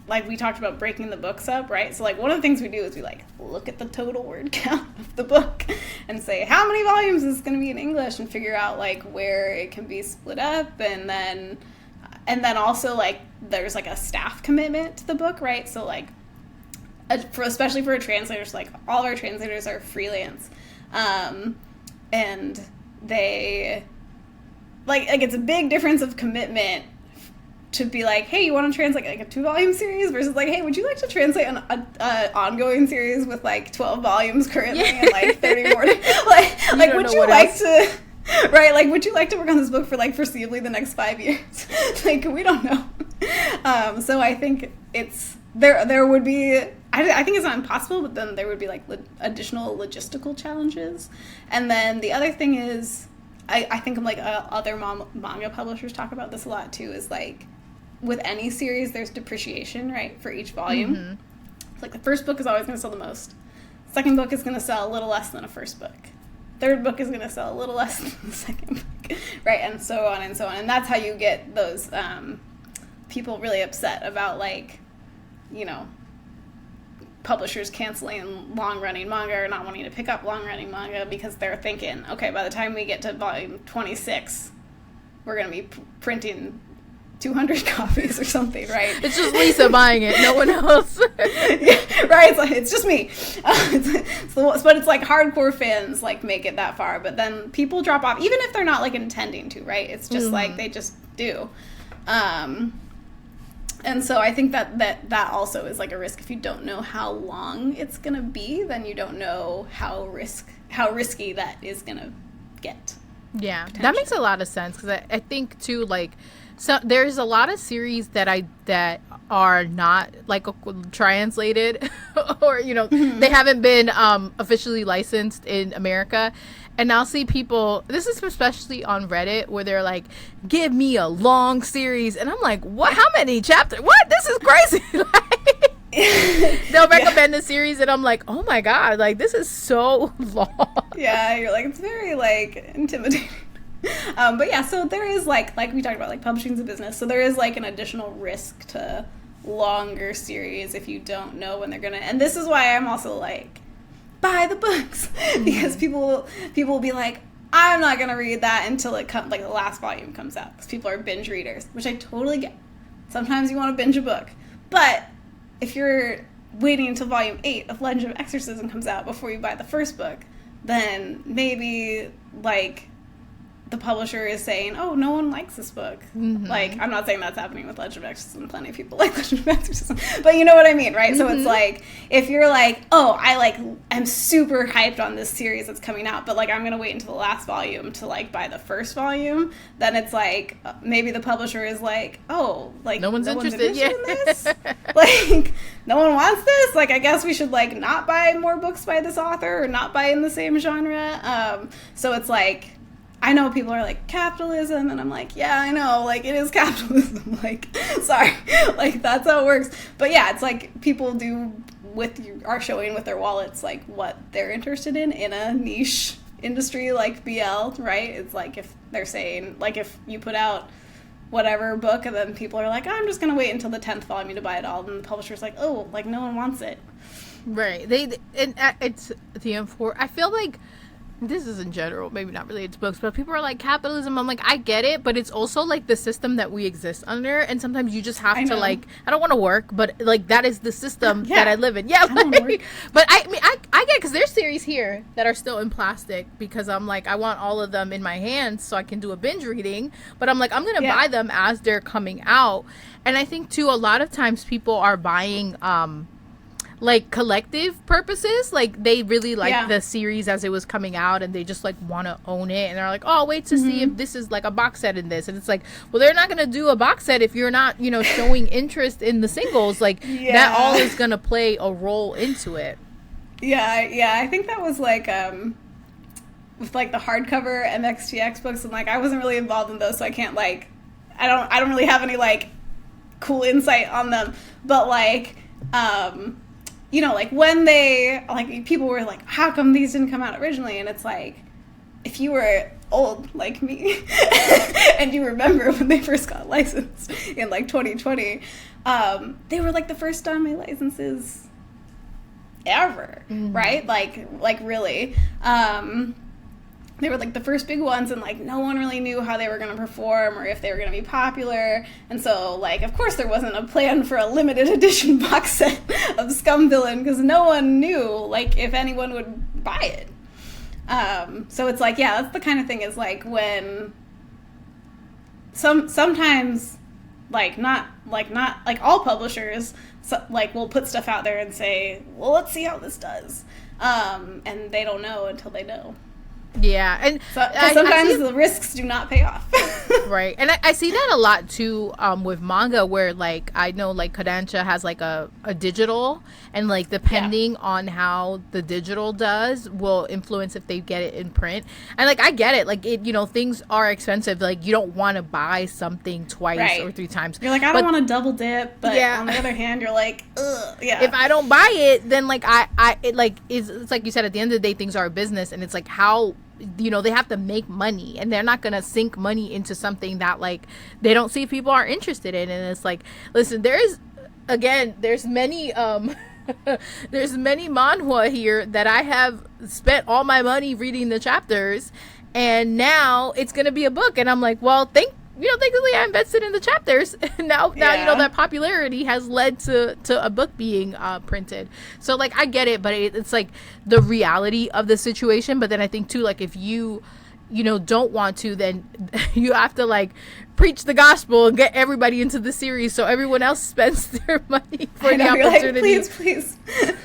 like we talked about breaking the books up, right? So like one of the things we do is we like look at the total word count of the book and say, how many volumes is going to be in English, and figure out like where it can be split up. And then also like there's like a staff commitment to the book, right? So like especially for translators, like all of our translators are freelance. And they like it's a big difference of commitment to be like, hey, you want to translate like a 2-volume series versus like, hey, would you like to translate an ongoing series with like 12 volumes currently and like 30 more? Like would you like to, right? Like, would you like to work on this book for like foreseeably the next 5 years? Like, we don't know. So I think it's there would be, I think it's not impossible, but then there would be like additional logistical challenges. And then the other thing is, I think like other manga publishers talk about this a lot too, is like with any series there's depreciation, right, for each volume. Mm-hmm. Like the first book is always going to sell the most. Second book is going to sell a little less than a first book. Third book is going to sell a little less than the second book, right, and so on and so on. And that's how you get those people really upset about, like, you know, publishers canceling long-running manga or not wanting to pick up long-running manga because they're thinking, okay, by the time we get to volume 26, we're going to be printing 200 copies or something, right? It's just Lisa buying it, no one else. Yeah, right? It's like, it's just me. But it's like hardcore fans like make it that far, but then people drop off, even if they're not like intending to, right? It's just like they just do. And so I think that also is like a risk. If you don't know how long it's gonna be, then you don't know how risky that is gonna get. Yeah, that makes a lot of sense, because I think too, like, so there's a lot of series that are not like translated or, you know, they haven't been officially licensed in America. And I'll see people, this is especially on Reddit, where they're like, give me a long series. And I'm like, what? How many chapters? What? This is crazy. Like, they'll recommend the series and I'm like, oh my God, like this is so long. Yeah, you're like, it's very like intimidating. But yeah, so there is like we talked about, like publishing's a business. So there is like an additional risk to longer series if you don't know when they're going to, and this is why I'm also like, buy the books, because people will be like, I'm not gonna read that until it comes, like the last volume comes out, because people are binge readers, which I totally get. Sometimes you want to binge a book, but if you're waiting until volume 8 of Legend of Exorcism comes out before you buy the first book, then maybe like the publisher is saying, oh, no one likes this book. Like, I'm not saying that's happening with Legend of Exorcism. Plenty of people like Legend of Exorcism. But you know what I mean, right? So it's like, if you're like, oh, I'm super hyped on this series that's coming out, but like I'm going to wait until the last volume to like buy the first volume, then it's like, maybe the publisher is like, oh, like no one's interested in this? Like, no one wants this? Like, I guess we should like not buy more books by this author or not buy in the same genre. So it's like, I know people are like, capitalism, and I'm like, yeah, I know, like, it is capitalism, like, sorry, like, that's how it works. But yeah, it's like, people are showing with their wallets, like, what they're interested in a niche industry like BL, right? It's like, if they're saying, like, if you put out whatever book, and then people are like, I'm just gonna wait until the 10th volume to buy it all, and the publisher's like, oh, like, no one wants it. Right. It's I feel like, this is in general, maybe not related to books, but people are like, capitalism. I'm like, I get it, but it's also like the system that we exist under, and sometimes you just have to like, I don't want to work, but like that is the system that I live in. Yeah, like, but I mean, I get it, because there's series here that are still in plastic, because I'm like, I want all of them in my hands so I can do a binge reading, but I'm like, I'm gonna buy them as they're coming out. And I think too, a lot of times people are buying like collective purposes, like they really like the series as it was coming out, and they just like want to own it, and they're like, oh, I'll wait to see if this is like a box set in this, and it's like, well, they're not gonna do a box set if you're not, you know, showing interest in the singles, like that all is gonna play a role into it. I think that was like with like the hardcover MXTX books, and like I wasn't really involved in those, so I can't like, I don't really have any like cool insight on them, but like you know, like when they, like people were like, how come these didn't come out originally? And it's like, if you were old like me and you remember when they first got licensed in like 2020, they were like the first Danmei licenses ever, right? Like really. They were like the first big ones, and like no one really knew how they were going to perform or if they were going to be popular. And so like, of course there wasn't a plan for a limited edition box set of Scum Villain, because no one knew like if anyone would buy it. So it's like, yeah, that's the kind of thing, is like when sometimes like not all publishers like will put stuff out there and say, well, let's see how this does. And they don't know until they know. Yeah, and sometimes the risks do not pay off. Right, and I see that a lot too with manga, where like I know like Kodansha has like a digital, and like depending on how the digital does will influence if they get it in print. And like I get it, like it, you know, things are expensive. Like you don't want to buy something twice or 3 times. You're like, I don't want to double dip, but on the other hand, you're like, ugh, if I don't buy it, then like it's like you said, at the end of the day, things are a business, and it's like how, you know, they have to make money, and they're not gonna sink money into something that like they don't see people are interested in. And it's like, listen, there's many there's many manhwa here that I have spent all my money reading the chapters, and now it's gonna be a book, and I'm like, well, thankfully I invested in the chapters. now you know that popularity has led to a book being printed. So like I get it, but it's like the reality of the situation. But then I think too, like if you know don't want to, then you have to like preach the gospel and get everybody into the series so everyone else spends their money for the opportunity. Like, please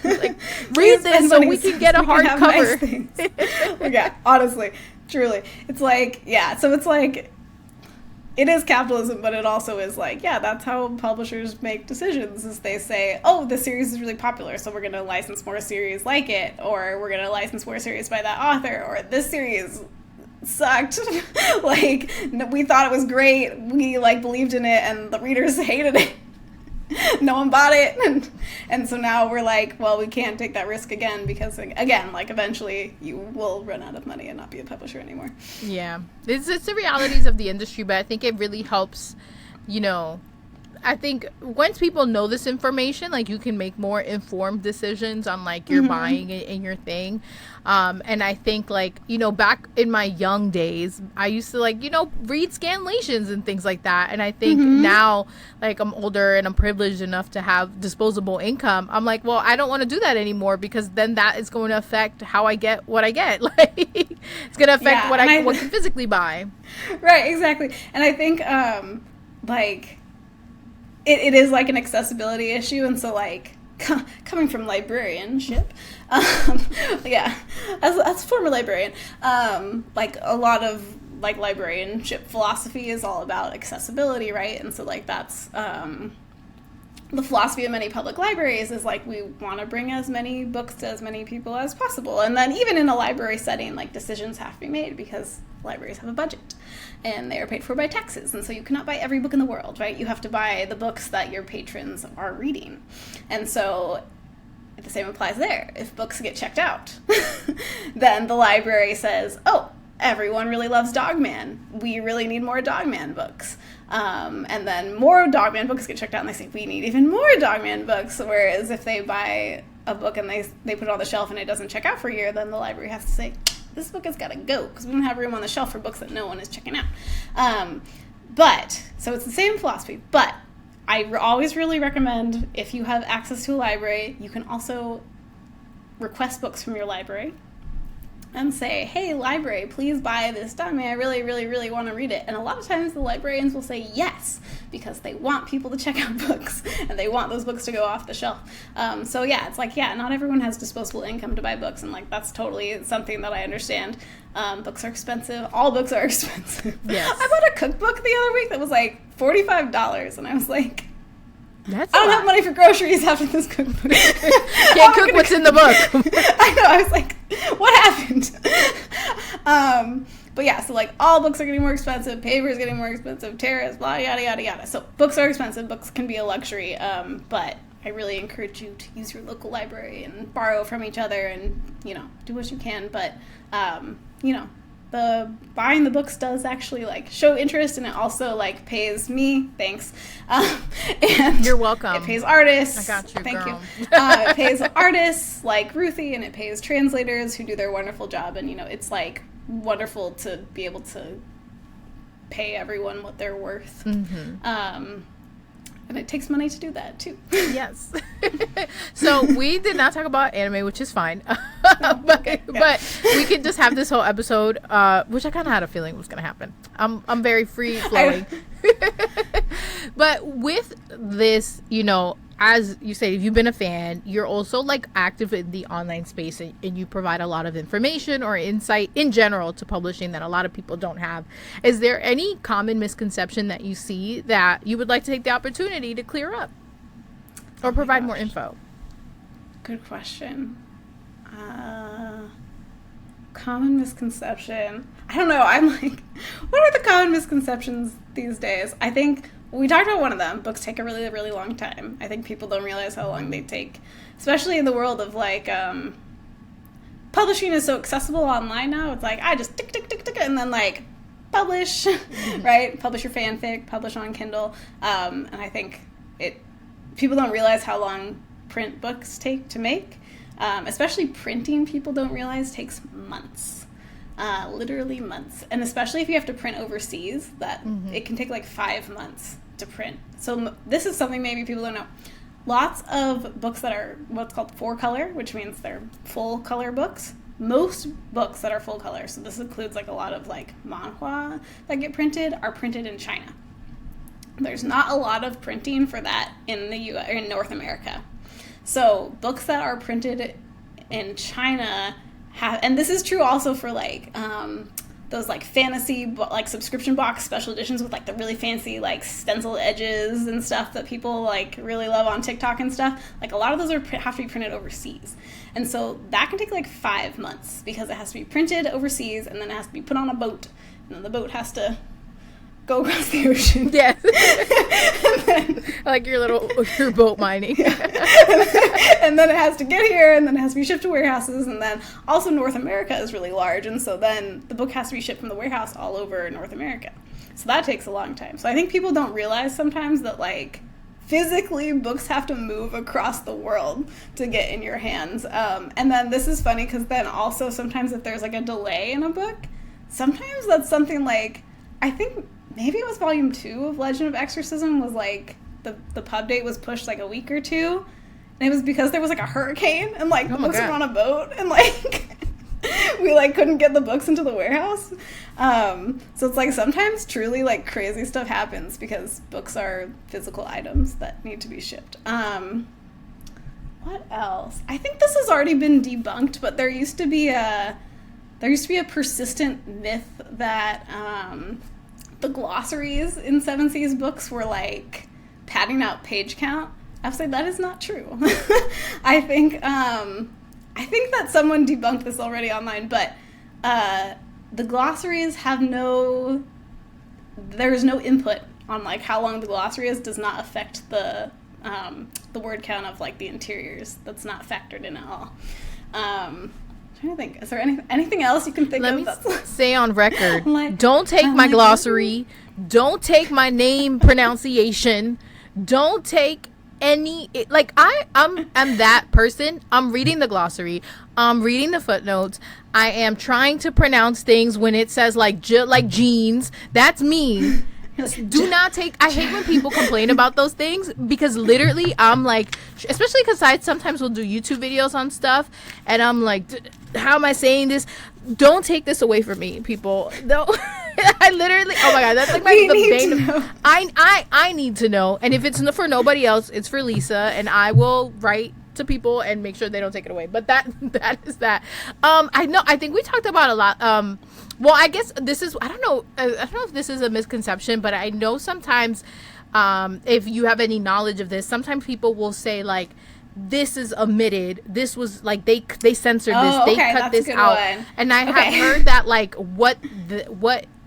like read this so we can get a hardcover. Nice yeah, honestly, truly, it's like, so it's like, it is capitalism, but it also is like, that's how publishers make decisions, is they say, oh, this series is really popular, so we're going to license more series like it, or we're going to license more series by that author, or this series sucked. Like, we thought it was great, we like believed in it, and the readers hated it. No one bought it, and so now we're like, well, we can't take that risk again, because again, like eventually you will run out of money and not be a publisher anymore. Yeah, it's the realities of the industry, but I think it really helps, you know, I think once people know this information, like you can make more informed decisions on like your buying and your thing. And I think like, you know, back in my young days, I used to like, you know, read scanlations and things like that. And I think now like I'm older and I'm privileged enough to have disposable income. I'm like, well, I don't want to do that anymore, because then that is going to affect how I get what I get. Like it's going to affect what I can physically buy. Right. Exactly. And I think like, it is like an accessibility issue, and so like coming from librarianship, as a former librarian, like a lot of like librarianship philosophy is all about accessibility, right? And so like that's the philosophy of many public libraries is like we want to bring as many books to as many people as possible, and then even in a library setting, like decisions have to be made because libraries have a budget and they are paid for by taxes, and so you cannot buy every book in the world, right? You have to buy the books that your patrons are reading. And so the same applies there. If books get checked out, then the library says, oh, everyone really loves Dogman, we really need more Dogman books. And then more Dogman books get checked out, and they say, we need even more Dogman books. Whereas if they buy a book and they put it on the shelf and it doesn't check out for a year, then the library has to say, this book has got to go, because we don't have room on the shelf for books that no one is checking out. So it's the same philosophy, but I always really recommend, if you have access to a library, you can also request books from your library and say, hey, library, please buy this Danmei. I really, really, really want to read it. And a lot of times the librarians will say yes, because they want people to check out books and they want those books to go off the shelf. So yeah, it's like, not everyone has disposable income to buy books, and like that's totally something that I understand. Books are expensive. All books are expensive. Yes. I bought a cookbook the other week that was like $45, and I was like, I don't have money for groceries after this cookbook. Can't cook what's in the book. I know. I was like, what happened? But yeah, so like all books are getting more expensive. Paper is getting more expensive. Terrace, blah, yada, yada, yada. So books are expensive. Books can be a luxury. But I really encourage you to use your local library and borrow from each other and, you know, do what you can. But, you know, the buying the books does actually like show interest, and it also like pays me, thanks, and you're welcome. It pays artists. I got you. Thank girl. you. It pays artists like Ruthie, and it pays translators who do their wonderful job. And you know, it's like wonderful to be able to pay everyone what they're worth. And it takes money to do that too. Yes. So we did not talk about anime, which is fine. But we could just have this whole episode, which I kind of had a feeling was going to happen. I'm very free flowing. But with this, you know, as you say, if you've been a fan, you're also like active in the online space, and you provide a lot of information or insight in general to publishing that a lot of people don't have. Is there any common misconception that you see that you would like to take the opportunity to clear up or provide more info? Good question. Common misconception. I don't know. I'm like, what are the common misconceptions these days? I think we talked about one of them. Books take a really, really long time. I think people don't realize how long they take, especially in the world of like, publishing is so accessible online now. It's like, I just tick, tick, tick, tick, and then like publish, right? Publish your fanfic, publish on Kindle. And I think people don't realize how long print books take to make. Especially printing, people don't realize takes months, literally months. And especially if you have to print overseas, that it can take like 5 months to print. So this is something maybe people don't know. Lots of books that are what's called 4-color, which means they're full color books. Most books that are full color, so this includes like a lot of like manhwa that get printed, are printed in China. There's not a lot of printing for that in the U.S. or in North America. So books that are printed in China have, and this is true also for like those like fantasy like subscription box special editions with like the really fancy like stencil edges and stuff that people like really love on TikTok and stuff. Like a lot of those have to be printed overseas, and so that can take like 5 months because it has to be printed overseas and then it has to be put on a boat, and then the boat has to go across the ocean. Yes. Like your boat mining. And then it has to get here, and then it has to be shipped to warehouses, and then also North America is really large, and so then the book has to be shipped from the warehouse all over North America. So that takes a long time. So I think people don't realize sometimes that like physically books have to move across the world to get in your hands. And then this is funny because then also sometimes if there's like a delay in a book, sometimes that's something like, I think maybe it was volume 2 of Legend of Exorcism was like the pub date was pushed like a week or two, and it was because there was like a hurricane and like the books were on a boat, and like we like couldn't get the books into the warehouse. So it's like sometimes truly like crazy stuff happens because books are physical items that need to be shipped. What else? I think this has already been debunked, but there used to be a persistent myth that the glossaries in Seven Seas books were like padding out page count. I would say that is not true. I think that someone debunked this already online, but the glossaries have there's no input on like how long the glossary is, does not affect the word count of like the interiors. That's not factored in at all. I'm trying to think. Is there anything else you can think of? Let me say on record, don't take my glossary. Don't take my name pronunciation. Don't take I'm that person. I'm reading the glossary. I'm reading the footnotes. I am trying to pronounce things when it says like jeans. That's me. Do not take. I hate when people complain about those things because literally I'm like, especially because I sometimes will do YouTube videos on stuff, and I'm like, how am I saying this? Don't take this away from me, people. No, I literally. Oh my god, that's like the bane. I need to know, and if it's for nobody else, it's for Lisa, and I will write to people and make sure they don't take it away. But that is that. I think we talked about a lot. Well, I guess this is, I don't know if this is a misconception, but I know sometimes, if you have any knowledge of this, sometimes people will say like, this is omitted. This was like, they censored this. They cut this out. One. And I have heard that like what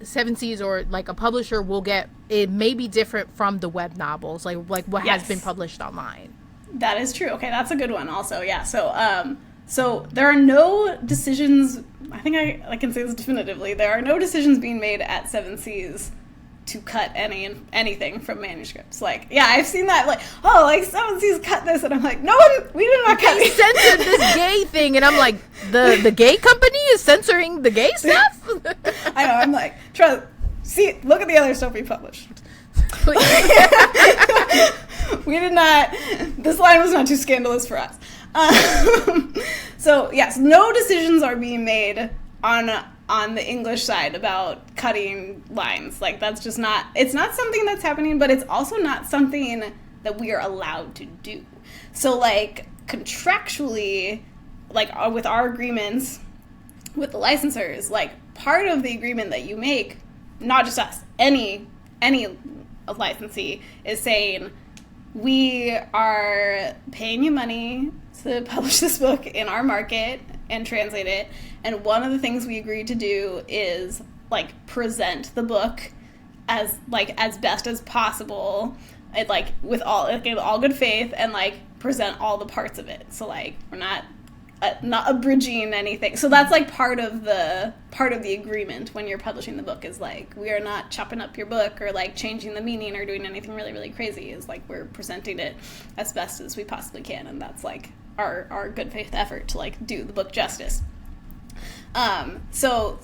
Seven Seas or like a publisher will get, it may be different from the web novels, like what has been published online. That is true. Okay. That's a good one also. Yeah. So there are no decisions, I think I can say this definitively, there are no decisions being made at Seven Seas to cut anything from manuscripts. Like, yeah, I've seen that, like, oh, like, Seven Seas cut this, and I'm like, no one, we did not cut it. They censored this gay thing, and I'm like, the gay company is censoring the gay stuff? I know, I'm like, look at the other stuff we published. We did not, this line was not too scandalous for us. So yes, no decisions are being made on the English side about cutting lines. Like that's just not, it's not something that's happening, but it's also not something that we are allowed to do. So, like, contractually, like, with our agreements with the licensors, like, part of the agreement that you make, not just us, any licensee is saying, we are paying you money to publish this book in our market and translate it, and one of the things we agreed to do is, like, present the book as best as possible, and, like, with all good faith, and, like, present all the parts of it. So, like, we're not abridging anything. So that's, like, part of the agreement when you're publishing the book, is, like, we are not chopping up your book or, like, changing the meaning or doing anything really, really crazy. Is, like, we're presenting it as best as we possibly can, and that's, like, our good faith effort to, like, do the book justice. So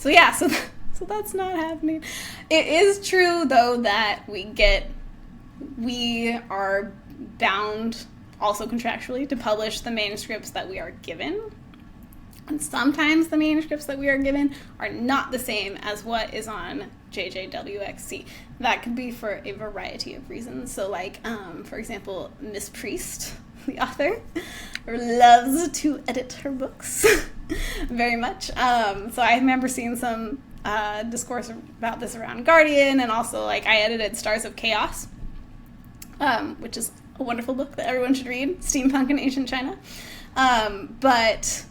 that's not happening. It is true, though, that we are bound also contractually to publish the manuscripts that we are given. And sometimes the manuscripts that we are given are not the same as what is on JJWXC. That could be for a variety of reasons. So, like, for example, Miss Priest, the author, loves to edit her books very much. So I remember seeing some discourse about this around Guardian, and also, like, I edited Stars of Chaos, which is a wonderful book that everyone should read, Steampunk in Ancient China. But,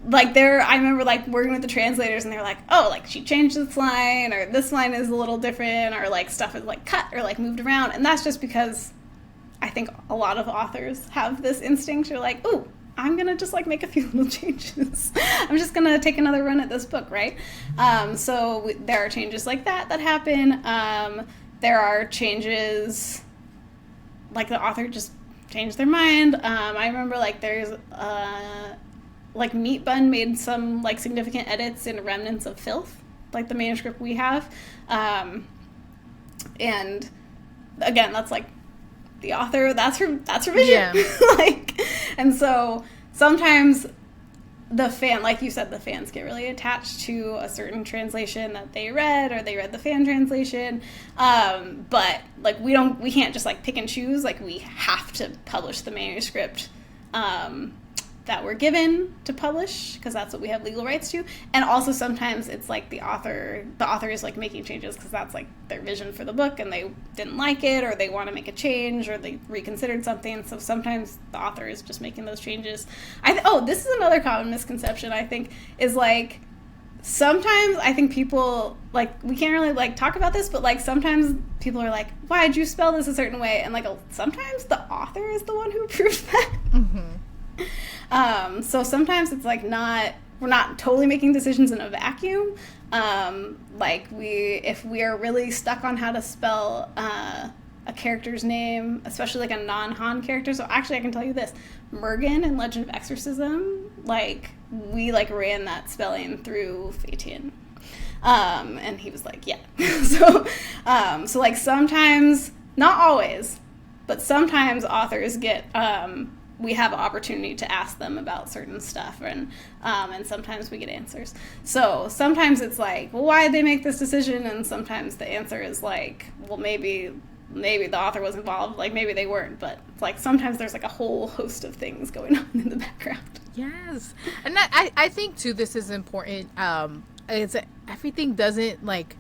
like, I remember, like, working with the translators, and they're like, oh, like, she changed this line, or this line is a little different, or, like, stuff is, like, cut or, like, moved around. And that's just because I think a lot of authors have this instinct. You're like, ooh, I'm gonna just, like, make a few little changes. I'm just gonna take another run at this book, right? So there are changes like that happen. There are changes, like, the author just changed their mind. I remember, like, there's like, Meat Bun made some, like, significant edits in Remnants of Filth, like the manuscript we have. And again, that's, like, the author, that's her vision. Yeah. Like, and so sometimes the fan, like you said, the fans get really attached to a certain translation that they read, or they read the fan translation. But, like, we can't just, like, pick and choose. Like, we have to publish the manuscript that we're given to publish, because that's what we have legal rights to. And also sometimes it's, like, the author is, like, making changes because that's, like, their vision for the book, and they didn't like it, or they want to make a change, or they reconsidered something. So sometimes the author is just making those changes. This is another common misconception, I think, is, like, sometimes I think people, like, we can't really, like, talk about this, but, like, sometimes people are like, why'd you spell this a certain way? And, like, sometimes the author is the one who approved that. Mm-hmm. So sometimes it's, like, we're not totally making decisions in a vacuum. Like, if we are really stuck on how to spell a character's name, especially, like, a non-Han character. So actually, I can tell you this: Mergen in Legend of Exorcism, like, we, like, ran that spelling through Fatian, and he was like, yeah. So like, sometimes, not always, but sometimes authors get we have an opportunity to ask them about certain stuff, and sometimes we get answers. So sometimes it's like, well, why did they make this decision? And sometimes the answer is like, well, maybe the author was involved, like, maybe they weren't, but it's like sometimes there's, like, a whole host of things going on in the background. Yes. And I think too, this is important. Everything doesn't, like,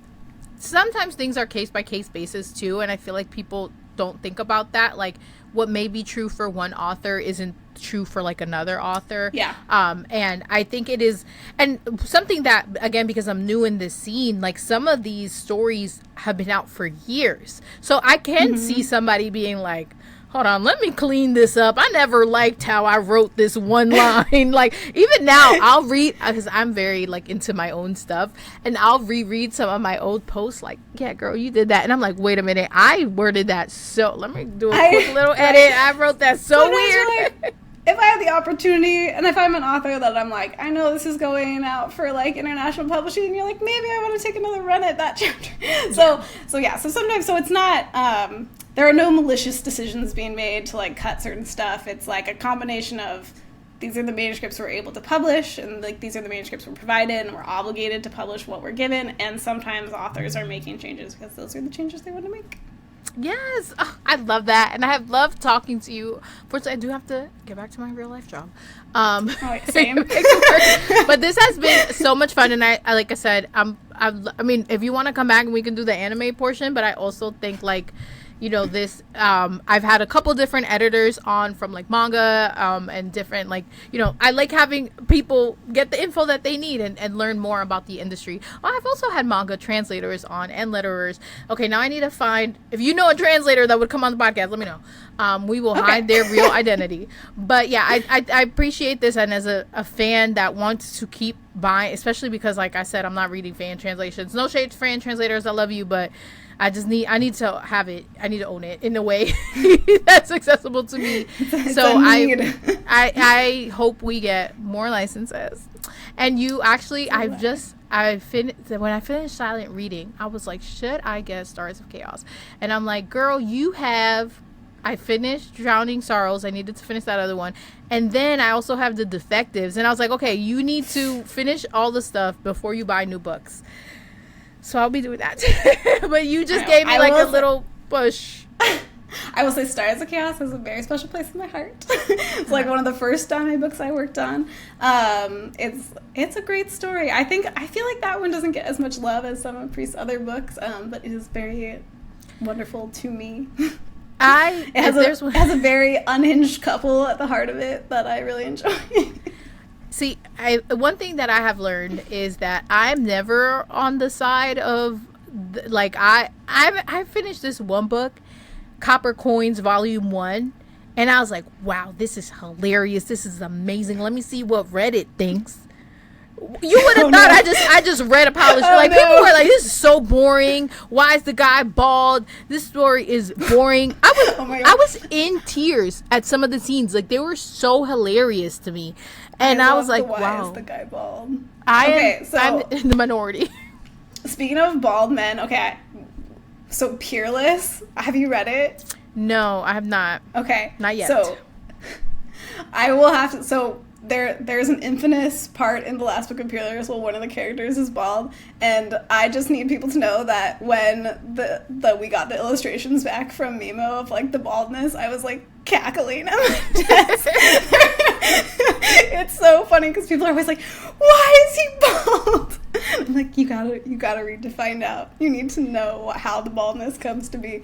sometimes things are case by case basis too, and I feel like people don't think about that. Like, what may be true for one author isn't true for, like, another author. Yeah. And I think it is, and something that, again, because I'm new in this scene, like, some of these stories have been out for years. So I can see somebody being like, hold on, let me clean this up. I never liked how I wrote this one line. Like, even now, I'll read, because I'm very, like, into my own stuff, and I'll reread some of my old posts, like, yeah, girl, you did that. And I'm like, wait a minute, I worded that so, let me do a quick little edit. I wrote that so weird. Like, if I have the opportunity, and if I'm an author that I'm like, I know this is going out for, like, international publishing, and you're like, maybe I want to take another run at that chapter. So sometimes, so it's not, there are no malicious decisions being made to, like, cut certain stuff. It's, like, a combination of, these are the manuscripts we're able to publish, and, like, these are the manuscripts we're provided, and we're obligated to publish what we're given. And sometimes authors are making changes because those are the changes they want to make. Yes, oh, I love that, and I have loved talking to you. Fortunately, I do have to get back to my real life job. Same. But this has been so much fun, and I like I said, I mean, if you want to come back, we can do the anime portion. But I also think like, you know, this I've had a couple different editors on from like manga and different like, you know, I like having people get the info that they need and learn more about the industry. I've also had manga translators on and letterers. Okay, now I need to find, if you know a translator that would come on the podcast, let me know. We will hide their real identity. But yeah, I appreciate this, and as a fan that wants to keep buying, especially because like I said, I'm not reading fan translations. No shade to fan translators, I love you, but I need to have it. I need to own it in a way that's accessible to me. So I hope we get more licenses. And you actually, when I finished Silent Reading, I was like, should I get Stars of Chaos? And I'm like, girl, I finished Drowning Sorrows. I needed to finish that other one. And then I also have The Defectives. And I was like, okay, you need to finish all the stuff before you buy new books. So I'll be doing that. But you just gave me like a little push. I will say Stars of Chaos has a very special place in my heart. It's like one of the first Danmei books I worked on. It's a great story. I feel like that one doesn't get as much love as some of Priest's other books, but it is very wonderful to me. It has a very unhinged couple at the heart of it that I really enjoy. See, one thing that I have learned is that I'm never on the side of, like, I finished this one book, Copper Coins Volume 1, and I was like, wow, this is hilarious. This is amazing. Let me see what Reddit thinks. You would have thought I just read a polished. People were like, this is so boring. Why is the guy bald? This story is boring. I was in tears at some of the scenes. Like, they were so hilarious to me. And I was like, wow. Why is the guy bald? I'm in the minority. Speaking of bald men, okay. So Peerless, have you read it? No, I have not. Okay. Not yet. So I will have to, so there's an infamous part in the last book of Peerless where one of the characters is bald, and I just need people to know that when we got the illustrations back from Mimo of like the baldness, I was like cackling at my desk. It's so funny because people are always like, why is he bald? I'm like, you gotta read to find out. You need to know how the baldness comes to be.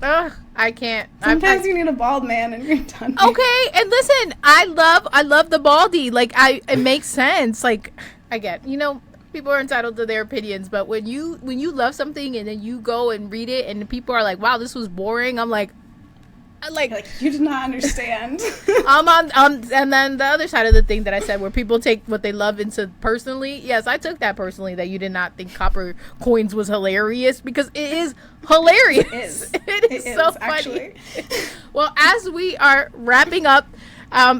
Ugh, I can't. Sometimes you need a bald man and you're done. Okay, and listen, I love the baldy. Like, it makes sense. Like, I get, people are entitled to their opinions, but when you love something and then you go and read it and people are like, wow, this was boring, I'm like you did not understand. And then the other side of the thing that I said, where people take what they love into personally. Yes, I took that personally, that you did not think Copper Coins was hilarious, because it is hilarious. It is so funny. Actually. Well, as we are wrapping up,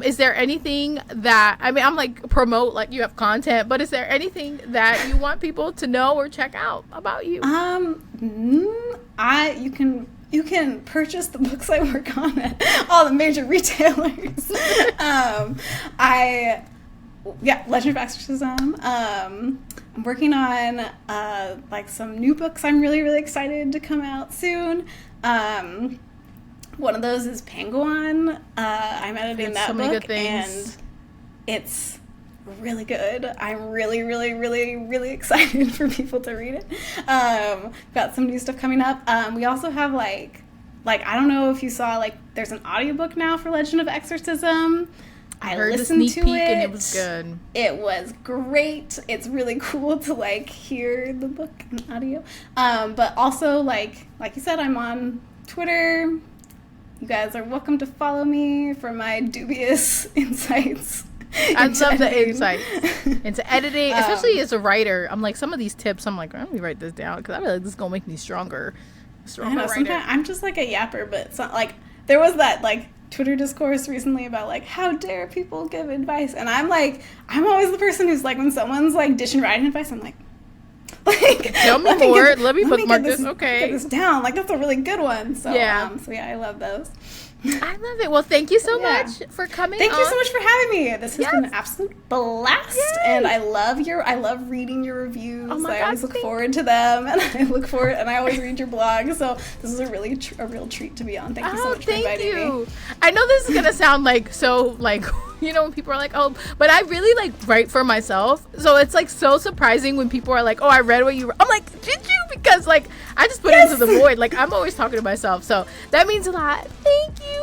is there anything that, I'm like, promote, like you have content, but is there anything that you want people to know or check out about you? You can purchase the books I work on at all the major retailers. Legend of Exorcism. I'm working on like some new books I'm really, really excited to come out soon. One of those is Penguin. I'm editing that book, and it's really good. I'm really, really, really, really excited for people to read it. Got some new stuff coming up. We also have like I don't know if you saw, like, there's an audiobook now for Legend of Exorcism. I heard listened the sneak to peek it, and it was good. It was great. It's really cool to like hear the book in audio. But also, like you said, I'm on Twitter. You guys are welcome to follow me for my dubious insights. I love the insight into editing, especially as a writer. I'm like, some of these tips, I'm like, let me write this down, because I feel like this is gonna make me stronger writer. Sometimes I'm just like a yapper, but it's not like, there was that like Twitter discourse recently about like, how dare people give advice, and I'm like, I'm always the person who's like, when someone's like dishing writing advice, I'm like Like, tell me more. Let me bookmark get this. Okay. Get this down. Like, that's a really good one. So Yeah. So yeah, I love those. I love it. Well, thank you so much for coming. Thank you so much for having me. This has been an absolute blast, Yay. and I love reading your reviews. Oh my I God, always look forward to them, and I always read your blog. So this is a real treat to be on. Thank you so much for inviting me. I know this is gonna sound like so like when people are like, oh, but I really like write for myself, so it's like so surprising when people are like, oh, I read what you wrote. I'm like, did you? Because like I just put it into the void. Like I'm always talking to myself, so that means a lot. Thank you.